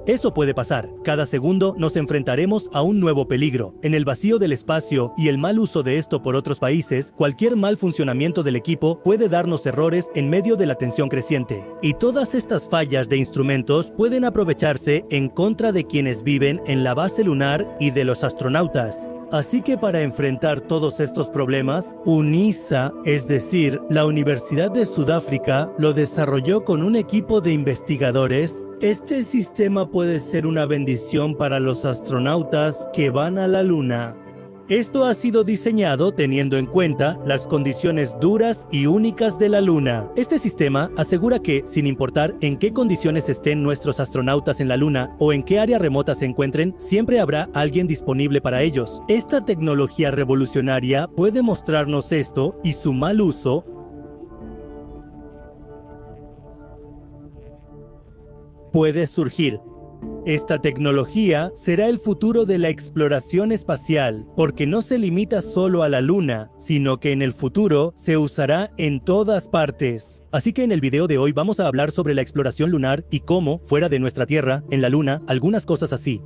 Eso puede pasar. Cada segundo nos enfrentaremos a un nuevo peligro. En el vacío del espacio y el mal uso de esto por otros países, cualquier mal funcionamiento del equipo puede darnos errores en medio de la tensión creciente. Y todas estas fallas de instrumentos pueden aprovecharse en contra de quienes viven en la base lunar y de los astronautas. Así que para enfrentar todos estos problemas, UNISA, es decir, la Universidad de Sudáfrica, lo desarrolló con un equipo de investigadores. Este sistema puede ser una bendición para los astronautas que van a la Luna. Esto ha sido diseñado teniendo en cuenta las condiciones duras y únicas de la Luna. Este sistema asegura que, sin importar en qué condiciones estén nuestros astronautas en la Luna o en qué área remota se encuentren, siempre habrá alguien disponible para ellos. Esta tecnología revolucionaria puede mostrarnos esto y su mal uso puede surgir. Esta tecnología será el futuro de la exploración espacial, porque no se limita solo a la Luna, sino que en el futuro se usará en todas partes. Así que en el video de hoy vamos a hablar sobre la exploración lunar y cómo, fuera de nuestra Tierra, en la Luna, algunas cosas así.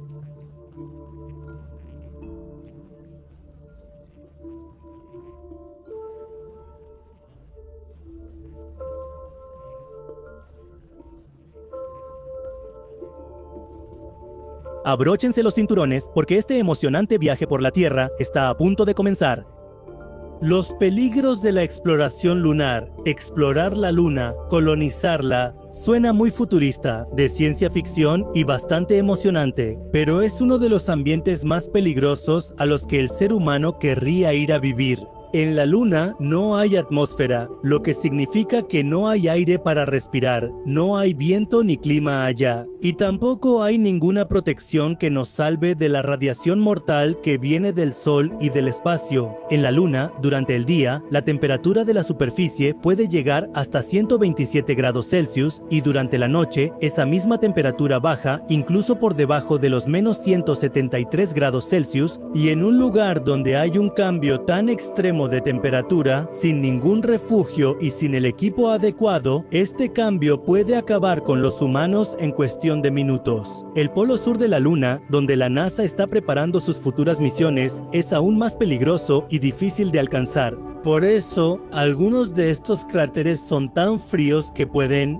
Abróchense los cinturones porque este emocionante viaje por la Tierra está a punto de comenzar. Los peligros de la exploración lunar, explorar la Luna, colonizarla, suena muy futurista, de ciencia ficción y bastante emocionante, pero es uno de los ambientes más peligrosos a los que el ser humano querría ir a vivir. En la Luna no hay atmósfera, lo que significa que no hay aire para respirar, no hay viento ni clima allá, y tampoco hay ninguna protección que nos salve de la radiación mortal que viene del Sol y del espacio. En la Luna, durante el día, la temperatura de la superficie puede llegar hasta 127 grados Celsius y durante la noche, esa misma temperatura baja incluso por debajo de los menos 173 grados Celsius, y en un lugar donde hay un cambio tan extremo de temperatura, sin ningún refugio y sin el equipo adecuado, este cambio puede acabar con los humanos en cuestión de minutos. El polo sur de la Luna, donde la NASA está preparando sus futuras misiones, es aún más peligroso y difícil de alcanzar. Por eso, algunos de estos cráteres son tan fríos que pueden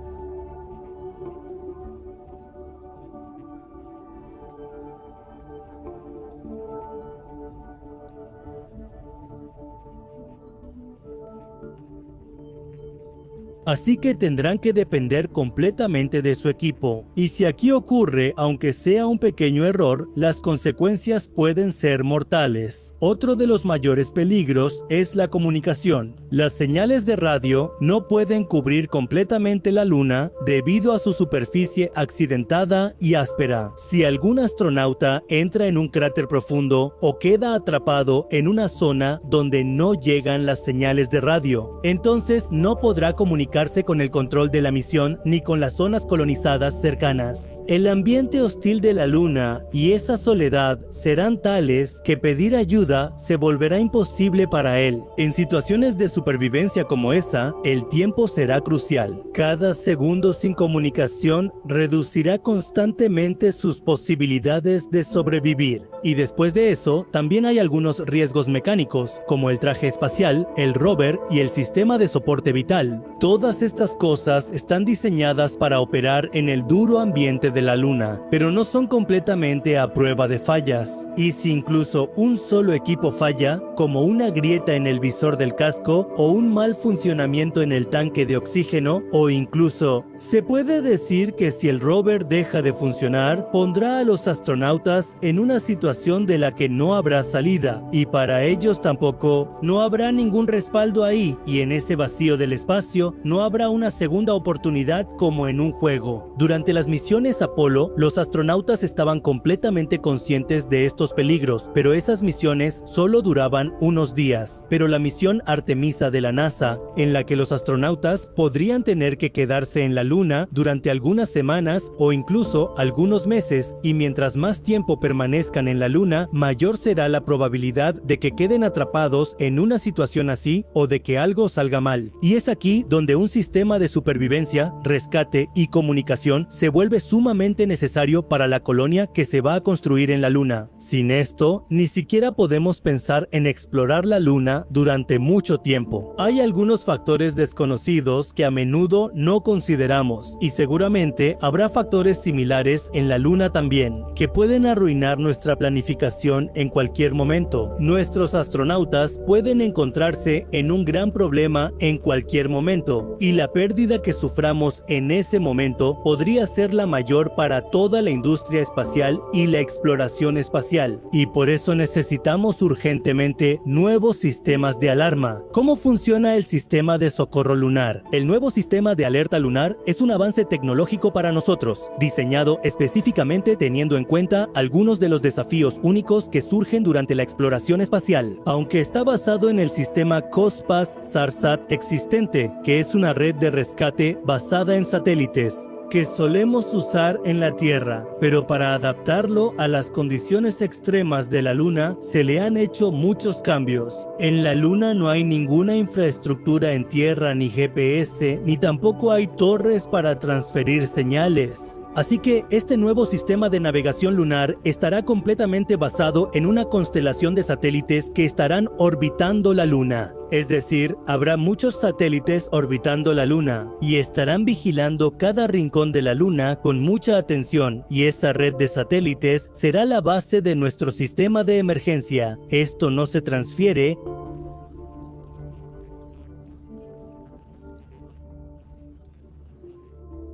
así que tendrán que depender completamente de su equipo. Y si aquí ocurre, aunque sea un pequeño error, las consecuencias pueden ser mortales. Otro de los mayores peligros es la comunicación. Las señales de radio no pueden cubrir completamente la Luna debido a su superficie accidentada y áspera. Si algún astronauta entra en un cráter profundo o queda atrapado en una zona donde no llegan las señales de radio, entonces no podrá comunicarse con el control de la misión ni con las zonas colonizadas cercanas. El ambiente hostil de la Luna y esa soledad serán tales que pedir ayuda se volverá imposible para él. En situaciones de supervivencia como esa, el tiempo será crucial. Cada segundo sin comunicación reducirá constantemente sus posibilidades de sobrevivir. Y después de eso, también hay algunos riesgos mecánicos, como el traje espacial, el rover y el sistema de soporte vital. Todas estas cosas están diseñadas para operar en el duro ambiente de la Luna, pero no son completamente a prueba de fallas. Y si incluso un solo equipo falla, como una grieta en el visor del casco o un mal funcionamiento en el tanque de oxígeno, o incluso, se puede decir que si el rover deja de funcionar, pondrá a los astronautas en una situación de la que no habrá salida, y para ellos tampoco no habrá ningún respaldo ahí, y en ese vacío del espacio no habrá una segunda oportunidad como en un juego. Durante las misiones Apolo, los astronautas estaban completamente conscientes de estos peligros, pero esas misiones solo duraban unos días. Pero la misión Artemisa de la NASA, en la que los astronautas podrían tener que quedarse en la Luna durante algunas semanas o incluso algunos meses, y mientras más tiempo permanezcan en la Luna, mayor será la probabilidad de que queden atrapados en una situación así o de que algo salga mal. Y es aquí donde un sistema de supervivencia, rescate y comunicación se vuelve sumamente necesario para la colonia que se va a construir en la Luna. Sin esto, ni siquiera podemos pensar en explorar la Luna durante mucho tiempo. Hay algunos factores desconocidos que a menudo no consideramos, y seguramente habrá factores similares en la Luna también, que pueden arruinar nuestra planificación en cualquier momento. Nuestros astronautas pueden encontrarse en un gran problema en cualquier momento, y la pérdida que suframos en ese momento podría ser la mayor para toda la industria espacial y la exploración espacial, y por eso necesitamos urgentemente nuevos sistemas de alarma. ¿Cómo funciona el sistema de socorro lunar? El nuevo sistema de alerta lunar es un avance tecnológico para nosotros, diseñado específicamente teniendo en cuenta algunos de los desafíos únicos que surgen durante la exploración espacial. Aunque está basado en el sistema COSPAS-SARSAT existente, que es una red de rescate basada en satélites que solemos usar en la Tierra, pero para adaptarlo a las condiciones extremas de la Luna se le han hecho muchos cambios. En la Luna no hay ninguna infraestructura en tierra ni GPS, ni tampoco hay torres para transferir señales. Así que este nuevo sistema de navegación lunar estará completamente basado en una constelación de satélites que estarán orbitando la Luna. Es decir, habrá muchos satélites orbitando la Luna y estarán vigilando cada rincón de la Luna con mucha atención, y esa red de satélites será la base de nuestro sistema de emergencia. Esto no se transfiere.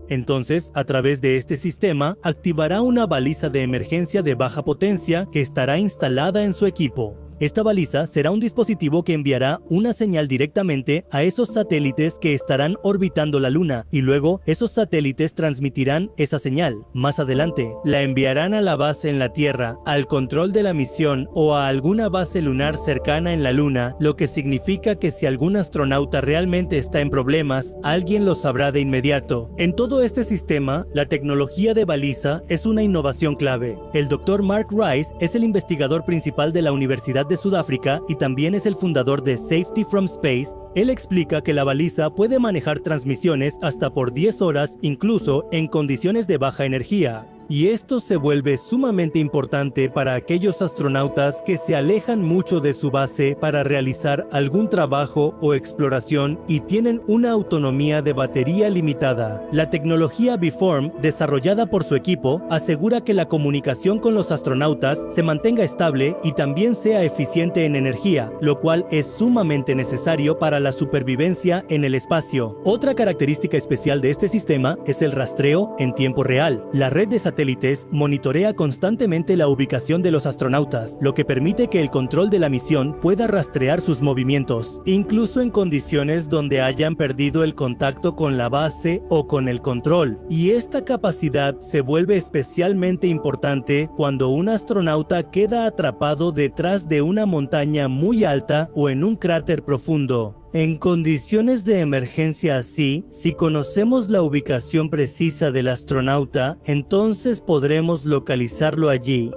Entonces, a través de este sistema, activará una baliza de emergencia de baja potencia que estará instalada en su equipo. Esta baliza será un dispositivo que enviará una señal directamente a esos satélites que estarán orbitando la Luna, y luego esos satélites transmitirán esa señal. Más adelante, la enviarán a la base en la Tierra, al control de la misión o a alguna base lunar cercana en la Luna, lo que significa que si algún astronauta realmente está en problemas, alguien lo sabrá de inmediato. En todo este sistema, la tecnología de baliza es una innovación clave. El Dr. Mark Rice es el investigador principal de la Universidad de Sudáfrica y también es el fundador de Safety from Space. Él explica que la baliza puede manejar transmisiones hasta por 10 horas, incluso en condiciones de baja energía. Y esto se vuelve sumamente importante para aquellos astronautas que se alejan mucho de su base para realizar algún trabajo o exploración y tienen una autonomía de batería limitada. La tecnología Beform, desarrollada por su equipo, asegura que la comunicación con los astronautas se mantenga estable y también sea eficiente en energía, lo cual es sumamente necesario para la supervivencia en el espacio. Otra característica especial de este sistema es el rastreo en tiempo real. La red de satélites monitorea constantemente la ubicación de los astronautas, lo que permite que el control de la misión pueda rastrear sus movimientos, incluso en condiciones donde hayan perdido el contacto con la base o con el control. Y esta capacidad se vuelve especialmente importante cuando un astronauta queda atrapado detrás de una montaña muy alta o en un cráter profundo. En condiciones de emergencia así, si conocemos la ubicación precisa del astronauta, entonces podremos localizarlo allí.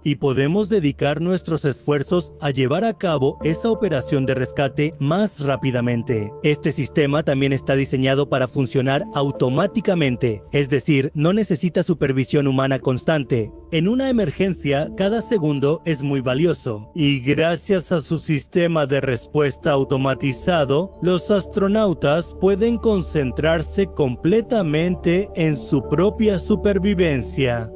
y podemos dedicar nuestros esfuerzos a llevar a cabo esa operación de rescate más rápidamente. Este sistema también está diseñado para funcionar automáticamente, es decir, no necesita supervisión humana constante. En una emergencia, cada segundo es muy valioso, y gracias a su sistema de respuesta automatizado, los astronautas pueden concentrarse completamente en su propia supervivencia.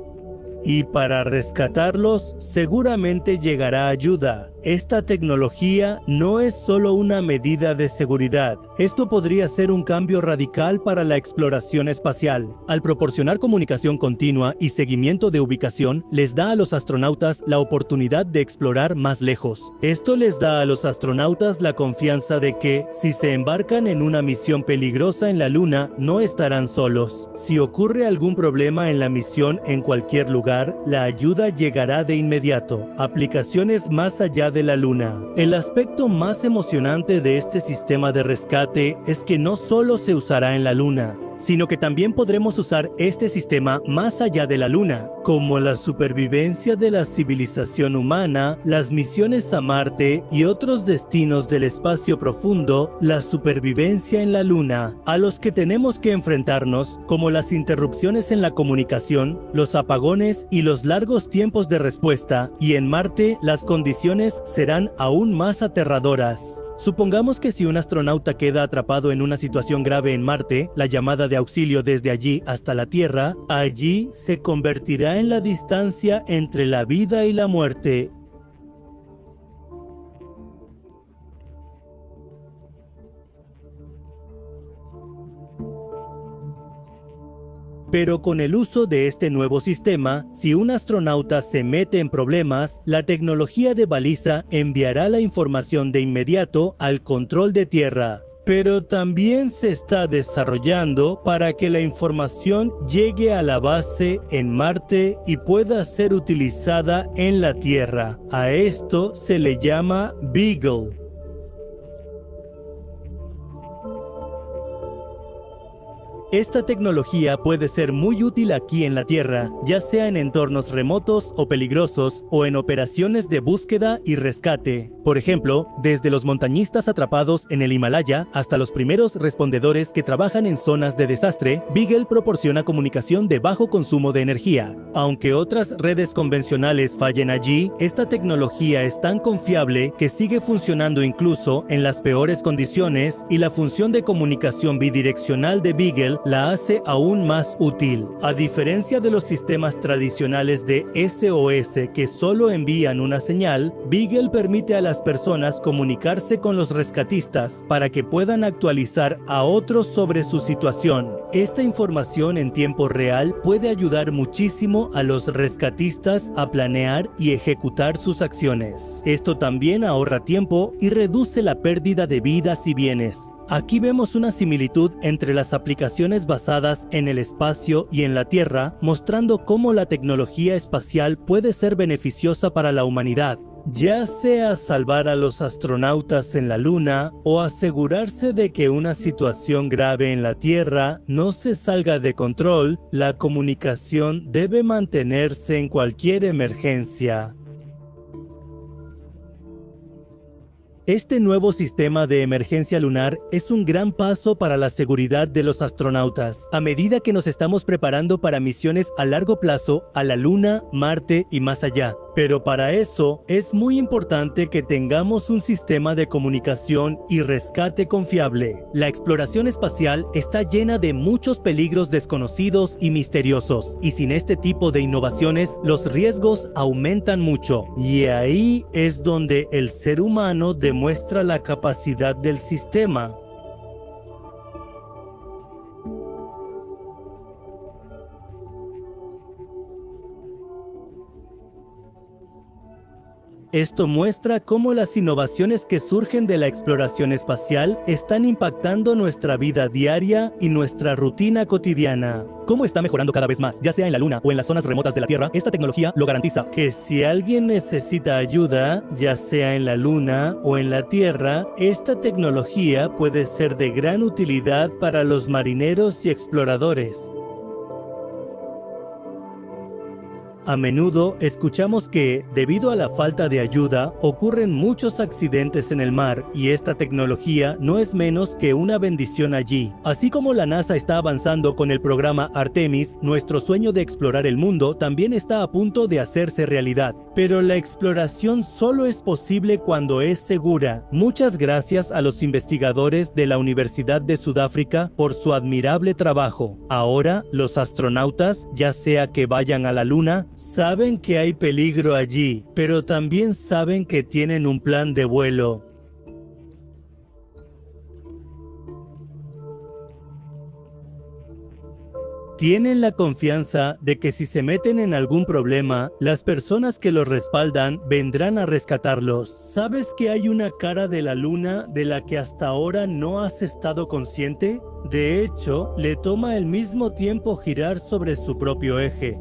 Y para rescatarlos, seguramente llegará ayuda. Esta tecnología no es solo una medida de seguridad. Esto podría ser un cambio radical para la exploración espacial. Al proporcionar comunicación continua y seguimiento de ubicación, les da a los astronautas la oportunidad de explorar más lejos. Esto les da a los astronautas la confianza de que, si se embarcan en una misión peligrosa en la Luna, no estarán solos. Si ocurre algún problema en la misión en cualquier lugar, la ayuda llegará de inmediato. Aplicaciones más allá de la Luna. El aspecto más emocionante de este sistema de rescate es que no solo se usará en la Luna, sino que también podremos usar este sistema más allá de la Luna, como la supervivencia de la civilización humana, las misiones a Marte y otros destinos del espacio profundo, la supervivencia en la Luna, a los que tenemos que enfrentarnos, como las interrupciones en la comunicación, los apagones y los largos tiempos de respuesta, y en Marte las condiciones serán aún más aterradoras. Supongamos que si un astronauta queda atrapado en una situación grave en Marte, la llamada de auxilio desde allí hasta la Tierra, allí se convertirá en la distancia entre la vida y la muerte. Pero con el uso de este nuevo sistema, si un astronauta se mete en problemas, la tecnología de baliza enviará la información de inmediato al control de tierra. Pero también se está desarrollando para que la información llegue a la base en Marte y pueda ser utilizada en la Tierra. A esto se le llama Beagle. Esta tecnología puede ser muy útil aquí en la Tierra, ya sea en entornos remotos o peligrosos o en operaciones de búsqueda y rescate. Por ejemplo, desde los montañistas atrapados en el Himalaya hasta los primeros respondedores que trabajan en zonas de desastre, Beagle proporciona comunicación de bajo consumo de energía. Aunque otras redes convencionales fallen allí, esta tecnología es tan confiable que sigue funcionando incluso en las peores condiciones, y la función de comunicación bidireccional de Beagle la hace aún más útil. A diferencia de los sistemas tradicionales de SOS que solo envían una señal, Beagle permite a las personas comunicarse con los rescatistas para que puedan actualizar a otros sobre su situación. Esta información en tiempo real puede ayudar muchísimo a los rescatistas a planear y ejecutar sus acciones. Esto también ahorra tiempo y reduce la pérdida de vidas y bienes. Aquí vemos una similitud entre las aplicaciones basadas en el espacio y en la Tierra, mostrando cómo la tecnología espacial puede ser beneficiosa para la humanidad, ya sea salvar a los astronautas en la Luna o asegurarse de que una situación grave en la Tierra no se salga de control. La comunicación debe mantenerse en cualquier emergencia. Este nuevo sistema de emergencia lunar es un gran paso para la seguridad de los astronautas, a medida que nos estamos preparando para misiones a largo plazo a la Luna, Marte y más allá. Pero para eso es muy importante que tengamos un sistema de comunicación y rescate confiable. La exploración espacial está llena de muchos peligros desconocidos y misteriosos, y sin este tipo de innovaciones los riesgos aumentan mucho. Y ahí es donde el ser humano demuestra la capacidad del sistema. Esto muestra cómo las innovaciones que surgen de la exploración espacial están impactando nuestra vida diaria y nuestra rutina cotidiana. Cómo está mejorando cada vez más, ya sea en la Luna o en las zonas remotas de la Tierra. Esta tecnología lo garantiza, que si alguien necesita ayuda, ya sea en la Luna o en la Tierra, esta tecnología puede ser de gran utilidad para los marineros y exploradores. A menudo escuchamos que, debido a la falta de ayuda, ocurren muchos accidentes en el mar y esta tecnología no es menos que una bendición allí. Así como la NASA está avanzando con el programa Artemis, nuestro sueño de explorar el mundo también está a punto de hacerse realidad. Pero la exploración solo es posible cuando es segura. Muchas gracias a los investigadores de la Universidad de Sudáfrica por su admirable trabajo. Ahora, los astronautas, ya sea que vayan a la Luna, saben que hay peligro allí, pero también saben que tienen un plan de vuelo. Tienen la confianza de que si se meten en algún problema, las personas que los respaldan vendrán a rescatarlos. ¿Sabes que hay una cara de la Luna de la que hasta ahora no has estado consciente? De hecho, le toma el mismo tiempo girar sobre su propio eje.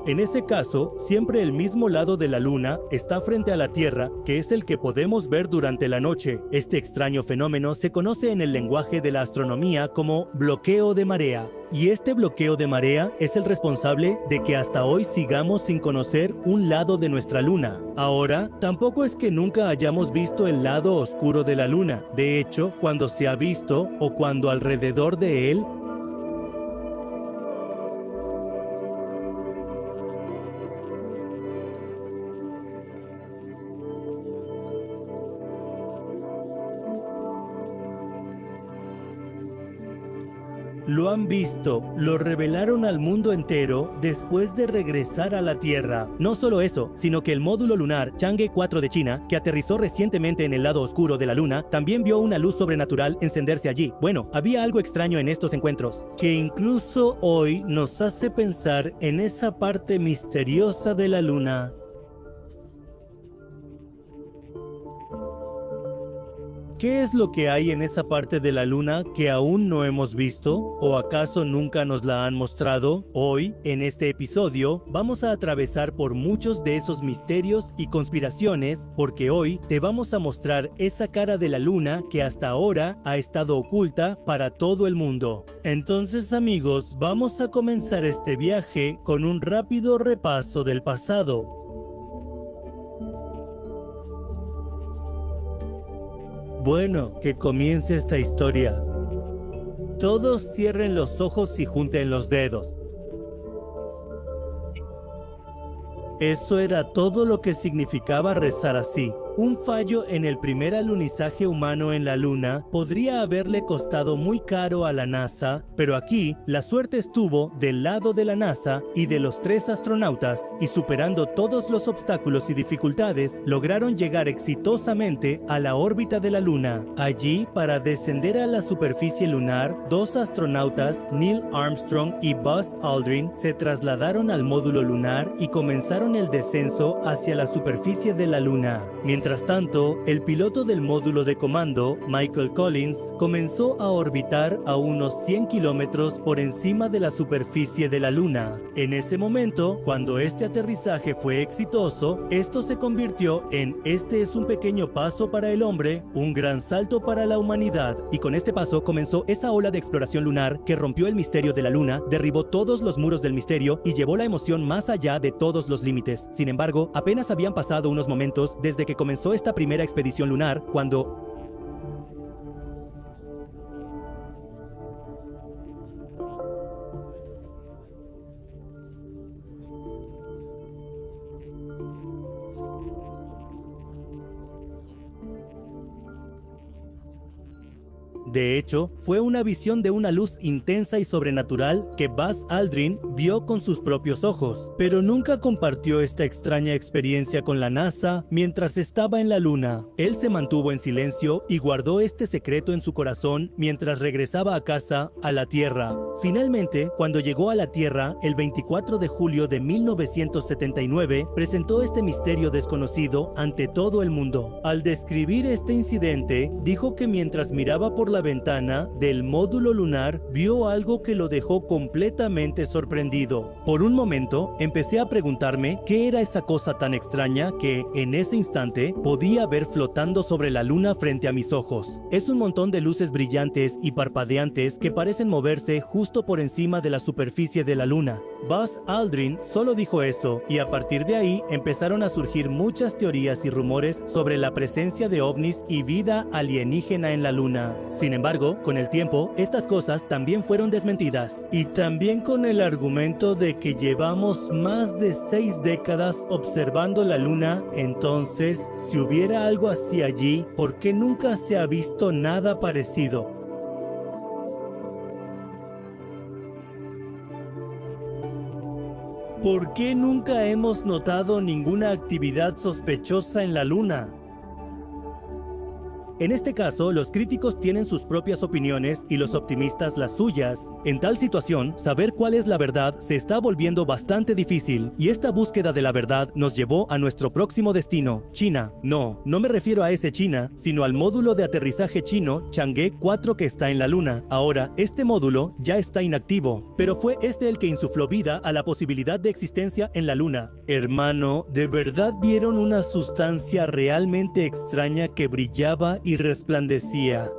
En ese caso, siempre el mismo lado de la Luna está frente a la Tierra, que es el que podemos ver durante la noche. Este extraño fenómeno se conoce en el lenguaje de la astronomía como bloqueo de marea. Y este bloqueo de marea es el responsable de que hasta hoy sigamos sin conocer un lado de nuestra Luna. Ahora, tampoco es que nunca hayamos visto el lado oscuro de la Luna. De hecho, cuando se ha visto o cuando alrededor de él, lo han visto, lo revelaron al mundo entero después de regresar a la Tierra. No solo eso, sino que el módulo lunar Chang'e 4 de China, que aterrizó recientemente en el lado oscuro de la Luna, también vio una luz sobrenatural encenderse allí. Bueno, había algo extraño en estos encuentros, que incluso hoy nos hace pensar en esa parte misteriosa de la Luna. ¿Qué es lo que hay en esa parte de la Luna que aún no hemos visto? ¿O acaso nunca nos la han mostrado? Hoy, en este episodio, vamos a atravesar por muchos de esos misterios y conspiraciones, porque hoy te vamos a mostrar esa cara de la Luna que hasta ahora ha estado oculta para todo el mundo. Entonces, amigos, vamos a comenzar este viaje con un rápido repaso del pasado. Bueno, que comience esta historia. Todos cierren los ojos y junten los dedos. Eso era todo lo que significaba rezar así. Un fallo en el primer alunizaje humano en la Luna podría haberle costado muy caro a la NASA, pero aquí la suerte estuvo del lado de la NASA y de los 3 astronautas, y superando todos los obstáculos y dificultades, lograron llegar exitosamente a la órbita de la Luna. Allí, para descender a la superficie lunar, 2 astronautas, Neil Armstrong y Buzz Aldrin, se trasladaron al módulo lunar y comenzaron el descenso hacia la superficie de la Luna. Mientras tanto, el piloto del módulo de comando, Michael Collins, comenzó a orbitar a unos 100 kilómetros por encima de la superficie de la Luna. En ese momento, cuando este aterrizaje fue exitoso, esto se convirtió en "este es un pequeño paso para el hombre, un gran salto para la humanidad", y con este paso comenzó esa ola de exploración lunar que rompió el misterio de la Luna, derribó todos los muros del misterio y llevó la emoción más allá de todos los límites. Sin embargo, apenas habían pasado unos momentos desde que comenzó esta primera expedición lunar, cuando de hecho, fue una visión de una luz intensa y sobrenatural que Buzz Aldrin vio con sus propios ojos, pero nunca compartió esta extraña experiencia con la NASA mientras estaba en la Luna. Él se mantuvo en silencio y guardó este secreto en su corazón mientras regresaba a casa, a la Tierra. Finalmente, cuando llegó a la Tierra, el 24 de julio de 1979, presentó este misterio desconocido ante todo el mundo. Al describir este incidente, dijo que mientras miraba por la ventana del módulo lunar, vio algo que lo dejó completamente sorprendido. Por un momento, empecé a preguntarme qué era esa cosa tan extraña que, en ese instante, podía ver flotando sobre la luna frente a mis ojos. Es un montón de luces brillantes y parpadeantes que parecen moverse justo por encima de la superficie de la luna. Buzz Aldrin solo dijo eso, y a partir de ahí empezaron a surgir muchas teorías y rumores sobre la presencia de ovnis y vida alienígena en la luna. Sin embargo, con el tiempo, estas cosas también fueron desmentidas, y también con el argumento de que llevamos más de 6 décadas observando la luna. Entonces, si hubiera algo así allí, ¿por qué nunca se ha visto nada parecido? ¿Por qué nunca hemos notado ninguna actividad sospechosa en la luna? En este caso, los críticos tienen sus propias opiniones y los optimistas las suyas. En tal situación, saber cuál es la verdad se está volviendo bastante difícil, y esta búsqueda de la verdad nos llevó a nuestro próximo destino, China. No me refiero a ese China, sino al módulo de aterrizaje chino Chang'e 4 que está en la luna. Ahora, este módulo ya está inactivo, pero fue este el que insufló vida a la posibilidad de existencia en la luna. Hermano, ¿de verdad vieron una sustancia realmente extraña que brillaba y resplandecía?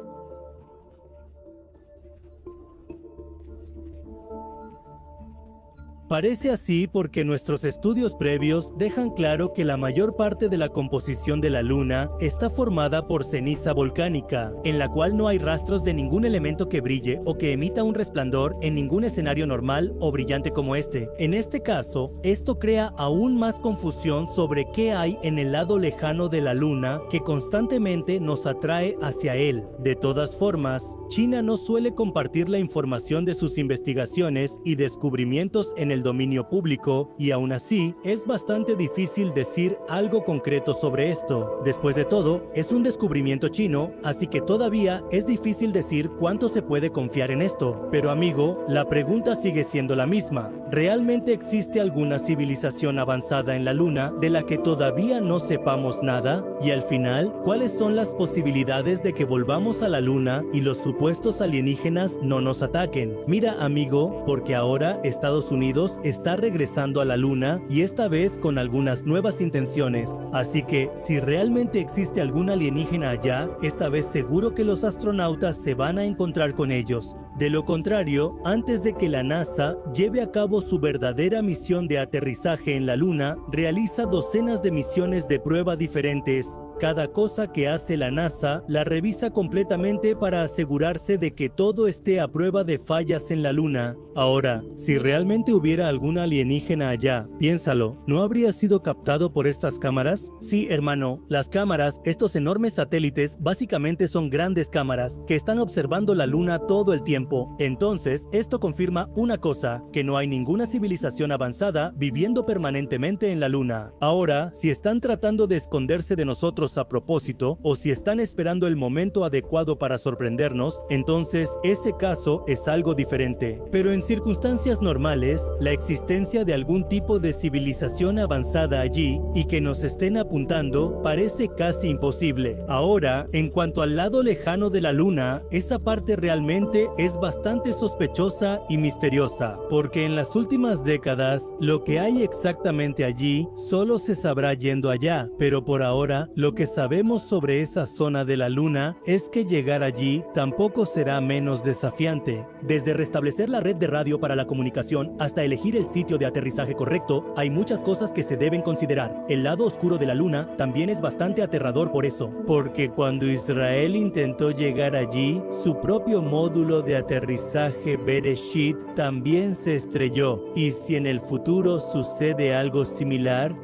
Parece así porque nuestros estudios previos dejan claro que la mayor parte de la composición de la luna está formada por ceniza volcánica, en la cual no hay rastros de ningún elemento que brille o que emita un resplandor en ningún escenario normal o brillante como este. En este caso, esto crea aún más confusión sobre qué hay en el lado lejano de la luna que constantemente nos atrae hacia él. De todas formas, China no suele compartir la información de sus investigaciones y descubrimientos en el dominio público, y aún así es bastante difícil decir algo concreto sobre esto. Después de todo, es un descubrimiento chino, así que todavía es difícil decir cuánto se puede confiar en esto. Pero amigo, la pregunta sigue siendo la misma. ¿Realmente existe alguna civilización avanzada en la luna de la que todavía no sepamos nada? Y al final, ¿cuáles son las posibilidades de que volvamos a la luna y los supuestos alienígenas no nos ataquen? Mira, amigo, porque ahora Estados Unidos está regresando a la luna, y esta vez con algunas nuevas intenciones. Así que, si realmente existe algún alienígena allá, esta vez seguro que los astronautas se van a encontrar con ellos. De lo contrario, antes de que la NASA lleve a cabo su verdadera misión de aterrizaje en la luna, realiza docenas de misiones de prueba diferentes. Cada cosa que hace la NASA la revisa completamente para asegurarse de que todo esté a prueba de fallas en la luna. Ahora, si realmente hubiera algún alienígena allá, piénsalo, ¿no habría sido captado por estas cámaras? Sí, hermano, las cámaras, estos enormes satélites, básicamente son grandes cámaras que están observando la luna todo el tiempo. Entonces, esto confirma una cosa, que no hay ninguna civilización avanzada viviendo permanentemente en la luna. Ahora, si están tratando de esconderse de nosotros a propósito, o si están esperando el momento adecuado para sorprendernos, entonces ese caso es algo diferente. Pero en circunstancias normales, la existencia de algún tipo de civilización avanzada allí y que nos estén apuntando parece casi imposible. Ahora, en cuanto al lado lejano de la luna, esa parte realmente es bastante sospechosa y misteriosa, porque en las últimas décadas, lo que hay exactamente allí solo se sabrá yendo allá, pero por ahora, lo que sabemos sobre esa zona de la luna es que llegar allí tampoco será menos desafiante. Desde restablecer la red de radio para la comunicación hasta elegir el sitio de aterrizaje correcto, hay muchas cosas que se deben considerar. El lado oscuro de la luna también es bastante aterrador por eso, porque cuando Israel intentó llegar allí, su propio módulo de aterrizaje Bereshit también se estrelló. Y si en el futuro sucede algo similar,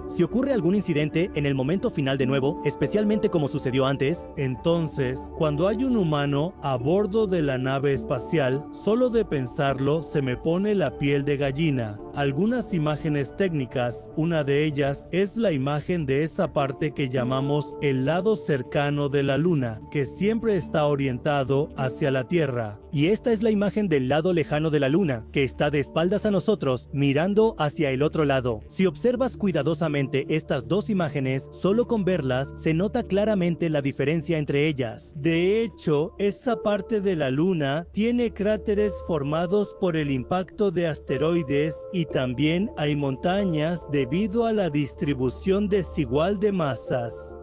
si ocurre algún incidente en el momento final de nuevo, especialmente como sucedió antes, entonces, cuando hay un humano a bordo de la nave espacial, solo de pensarlo se me pone la piel de gallina. algunas imágenes técnicas. Una de ellas es la imagen de esa parte que llamamos el lado cercano de la Luna, que siempre está orientado hacia la Tierra. Y esta es la imagen del lado lejano de la Luna, que está de espaldas a nosotros, mirando hacia el otro lado. Si observas cuidadosamente estas dos imágenes, solo con verlas se nota claramente la diferencia entre ellas. De hecho, esa parte de la Luna tiene cráteres formados por el impacto de asteroides y también hay montañas debido a la distribución desigual de masas.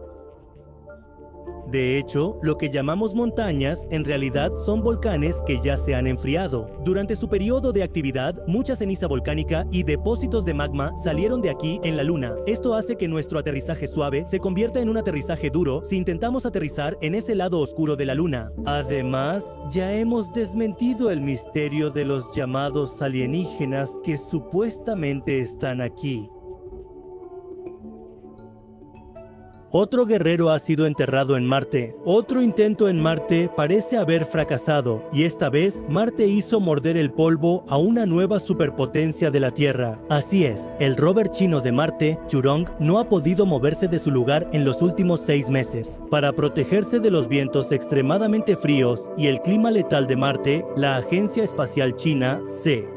De hecho, lo que llamamos montañas en realidad son volcanes que ya se han enfriado. Durante su periodo de actividad, mucha ceniza volcánica y depósitos de magma salieron de aquí en la Luna. Esto hace que nuestro aterrizaje suave se convierta en un aterrizaje duro si intentamos aterrizar en ese lado oscuro de la Luna. Además, ya hemos desmentido el misterio de los llamados alienígenas que supuestamente están aquí. Otro guerrero ha sido enterrado en Marte. Otro intento en Marte parece haber fracasado, y esta vez Marte hizo morder el polvo a una nueva superpotencia de la Tierra. Así es, el rover chino de Marte, Zhurong, no ha podido moverse de su lugar en los últimos 6 meses. Para protegerse de los vientos extremadamente fríos y el clima letal de Marte, la Agencia Espacial China,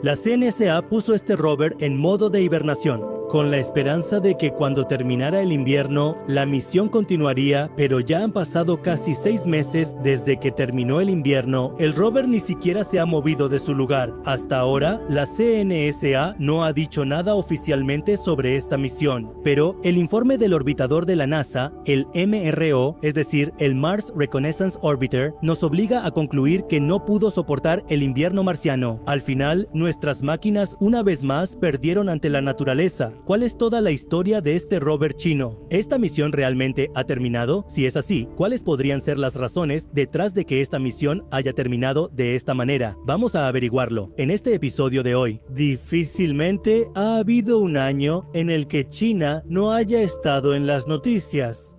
la CNSA puso este rover en modo de hibernación, con la esperanza de que cuando terminara el invierno, la misión continuaría, pero ya han pasado casi 6 meses desde que terminó el invierno. El rover ni siquiera se ha movido de su lugar. Hasta ahora, la CNSA no ha dicho nada oficialmente sobre esta misión, pero el informe del orbitador de la NASA, el MRO, es decir, el Mars Reconnaissance Orbiter, nos obliga a concluir que no pudo soportar el invierno marciano. Al final, nuestras máquinas una vez más perdieron ante la naturaleza. ¿Cuál es toda la historia de este rover chino? ¿Esta misión realmente ha terminado? Si es así, ¿cuáles podrían ser las razones detrás de que esta misión haya terminado de esta manera? Vamos a averiguarlo en este episodio de hoy. Difícilmente ha habido un año en el que China no haya estado en las noticias.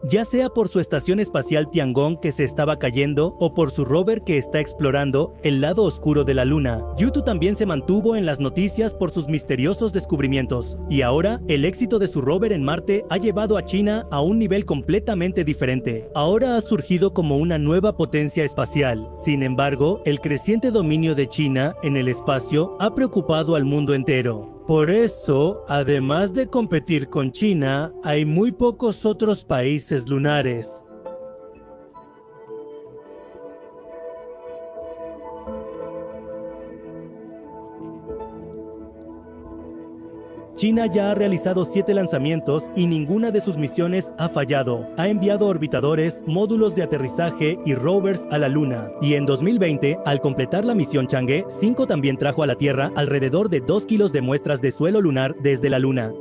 Ya sea por su estación espacial Tiangong que se estaba cayendo o por su rover que está explorando el lado oscuro de la Luna, Yutu también se mantuvo en las noticias por sus misteriosos descubrimientos. Y ahora, el éxito de su rover en Marte ha llevado a China a un nivel completamente diferente. Ahora ha surgido como una nueva potencia espacial. Sin embargo, el creciente dominio de China en el espacio ha preocupado al mundo entero. Por eso, además de competir con China, hay muy pocos otros países lunares. China ya ha realizado 7 lanzamientos y ninguna de sus misiones ha fallado. Ha enviado orbitadores, módulos de aterrizaje y rovers a la Luna. Y en 2020, al completar la misión Chang'e, 5 también trajo a la Tierra alrededor de 2 kilos de muestras de suelo lunar desde la Luna.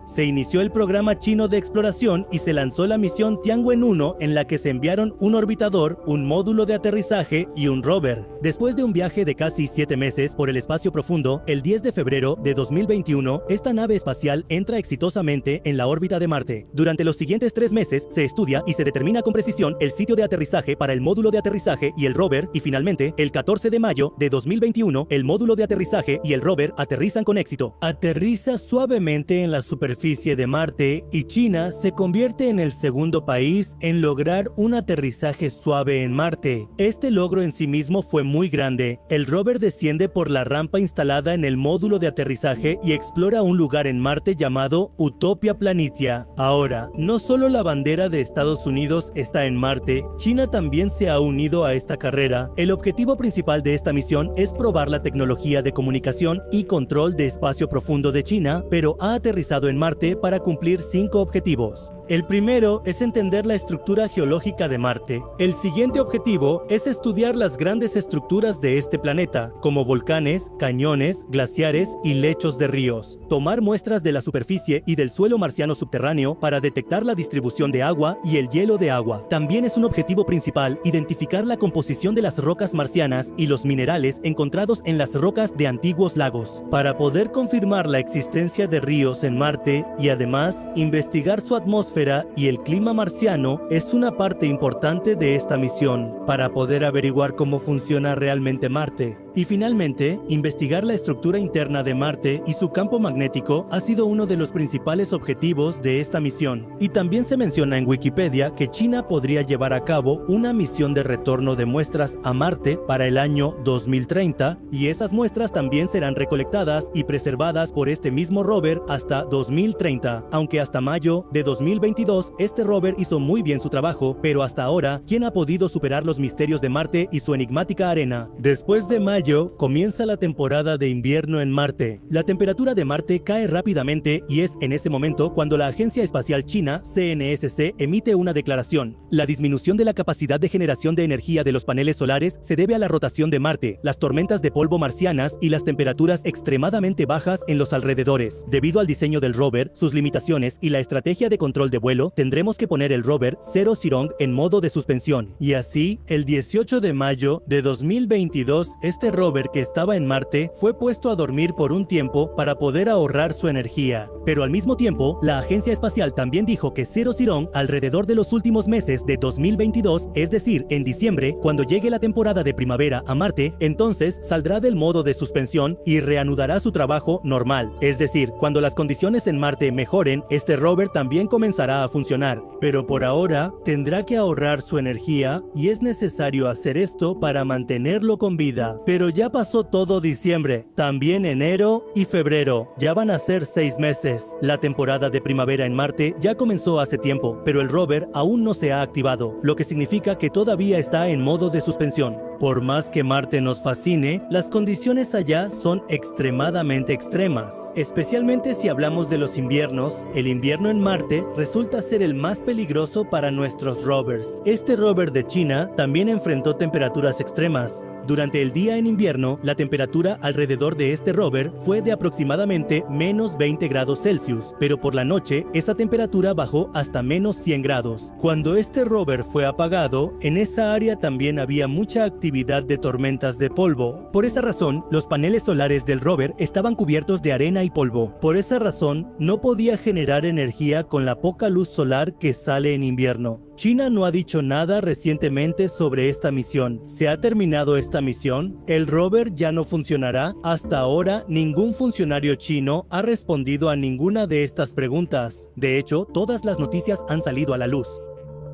Se inició el programa chino de exploración y se lanzó la misión Tianwen-1, en la que se enviaron un orbitador, un módulo de aterrizaje y un rover. Después de un viaje de casi 7 meses por el espacio profundo, el 10 de febrero de 2021, esta nave espacial entra exitosamente en la órbita de Marte. Durante los siguientes 3 meses se estudia y se determina con precisión el sitio de aterrizaje para el módulo de aterrizaje y el rover, y finalmente, el 14 de mayo de 2021, el módulo de aterrizaje y el rover aterrizan con éxito. Aterriza suavemente en la superficie de Marte y China se convierte en el segundo país en lograr un aterrizaje suave en Marte. Este logro en sí mismo fue muy grande. El rover desciende por la rampa instalada en el módulo de aterrizaje y explora un lugar en Marte llamado Utopia Planitia. Ahora, no solo la bandera de Estados Unidos está en Marte, China también se ha unido a esta carrera. El objetivo principal de esta misión es probar la tecnología de comunicación y control de espacio profundo de China, pero ha aterrizado en Marte para cumplir 5 objetivos. El primero es entender la estructura geológica de Marte. El siguiente objetivo es estudiar las grandes estructuras de este planeta, como volcanes, cañones, glaciares y lechos de ríos. Tomar muestras de la superficie y del suelo marciano subterráneo para detectar la distribución de agua y el hielo de agua. También es un objetivo principal identificar la composición de las rocas marcianas y los minerales encontrados en las rocas de antiguos lagos, para poder confirmar la existencia de ríos en Marte y además investigar su atmósfera y el clima marciano es una parte importante de esta misión, para poder averiguar cómo funciona realmente Marte. Y finalmente, investigar la estructura interna de Marte y su campo magnético ha sido uno de los principales objetivos de esta misión. Y también se menciona en Wikipedia que China podría llevar a cabo una misión de retorno de muestras a Marte para el año 2030, y esas muestras también serán recolectadas y preservadas por este mismo rover hasta 2030, aunque hasta mayo de 2022 este rover hizo muy bien su trabajo, pero hasta ahora, ¿quién ha podido superar los misterios de Marte y su enigmática arena? Después de mayo comienza la temporada de invierno en Marte. La temperatura de Marte cae rápidamente y es en ese momento cuando la Agencia Espacial China, CNSC, emite una declaración. La disminución de la capacidad de generación de energía de los paneles solares se debe a la rotación de Marte, las tormentas de polvo marcianas y las temperaturas extremadamente bajas en los alrededores. Debido al diseño del rover, sus limitaciones y la estrategia de control de vuelo, tendremos que poner el rover Zero Zirong en modo de suspensión. Y así, el 18 de mayo de 2022, este rover que estaba en Marte fue puesto a dormir por un tiempo para poder ahorrar su energía. Pero al mismo tiempo, la agencia espacial también dijo que Zero Zirong alrededor de los últimos meses de 2022, es decir, en diciembre, cuando llegue la temporada de primavera a Marte, entonces saldrá del modo de suspensión y reanudará su trabajo normal. Es decir, cuando las condiciones en Marte mejoren, este rover también comenzará a funcionar. Pero por ahora, tendrá que ahorrar su energía y es necesario hacer esto para mantenerlo con vida. Pero ya pasó todo diciembre, también enero y febrero. Ya van a ser 6 meses. La temporada de primavera en Marte ya comenzó hace tiempo, pero el rover aún no se ha activado, lo que significa que todavía está en modo de suspensión. Por más que Marte nos fascine, las condiciones allá son extremadamente extremas. Especialmente si hablamos de los inviernos, el invierno en Marte resulta ser el más peligroso para nuestros rovers. Este rover de China también enfrentó temperaturas extremas. Durante el día en invierno, la temperatura alrededor de este rover fue de aproximadamente menos 20 grados Celsius, pero por la noche esa temperatura bajó hasta menos 100 grados. Cuando este rover fue apagado, en esa área también había mucha actividad de tormentas de polvo. Por esa razón, los paneles solares del rover estaban cubiertos de arena y polvo. Por esa razón, no podía generar energía con la poca luz solar que sale en invierno. China no ha dicho nada recientemente sobre esta misión. ¿Se ha terminado esta misión? ¿El rover ya no funcionará? Hasta ahora, ningún funcionario chino ha respondido a ninguna de estas preguntas. De hecho, todas las noticias han salido a la luz.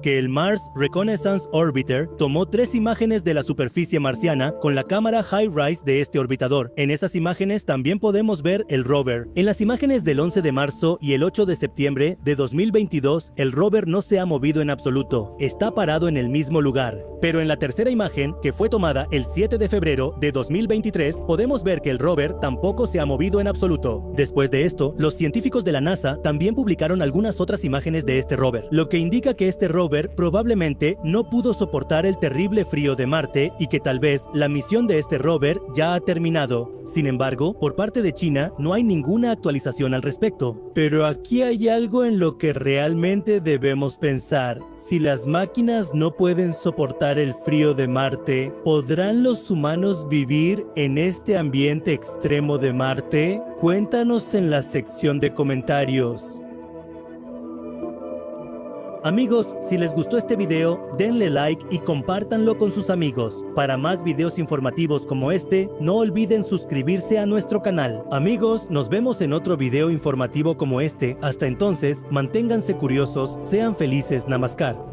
Que el Mars Reconnaissance Orbiter tomó 3 imágenes de la superficie marciana con la cámara HiRISE de este orbitador. En esas imágenes también podemos ver el rover. En las imágenes del 11 de marzo y el 8 de septiembre de 2022, el rover no se ha movido en absoluto. Está parado en el mismo lugar. Pero en la tercera imagen, que fue tomada el 7 de febrero de 2023, podemos ver que el rover tampoco se ha movido en absoluto. Después de esto, los científicos de la NASA también publicaron algunas otras imágenes de este rover, lo que indica que este rover probablemente no pudo soportar el terrible frío de Marte y que tal vez la misión de este rover ya ha terminado. Sin embargo, por parte de China no hay ninguna actualización al respecto. Pero aquí hay algo en lo que realmente debemos pensar. Si las máquinas no pueden soportar el frío de Marte, ¿podrán los humanos vivir en este ambiente extremo de Marte? Cuéntanos en la sección de comentarios. Amigos, si les gustó este video, denle like y compártanlo con sus amigos. Para más videos informativos como este, no olviden suscribirse a nuestro canal. Amigos, nos vemos en otro video informativo como este. Hasta entonces, manténganse curiosos, sean felices, Namaskar.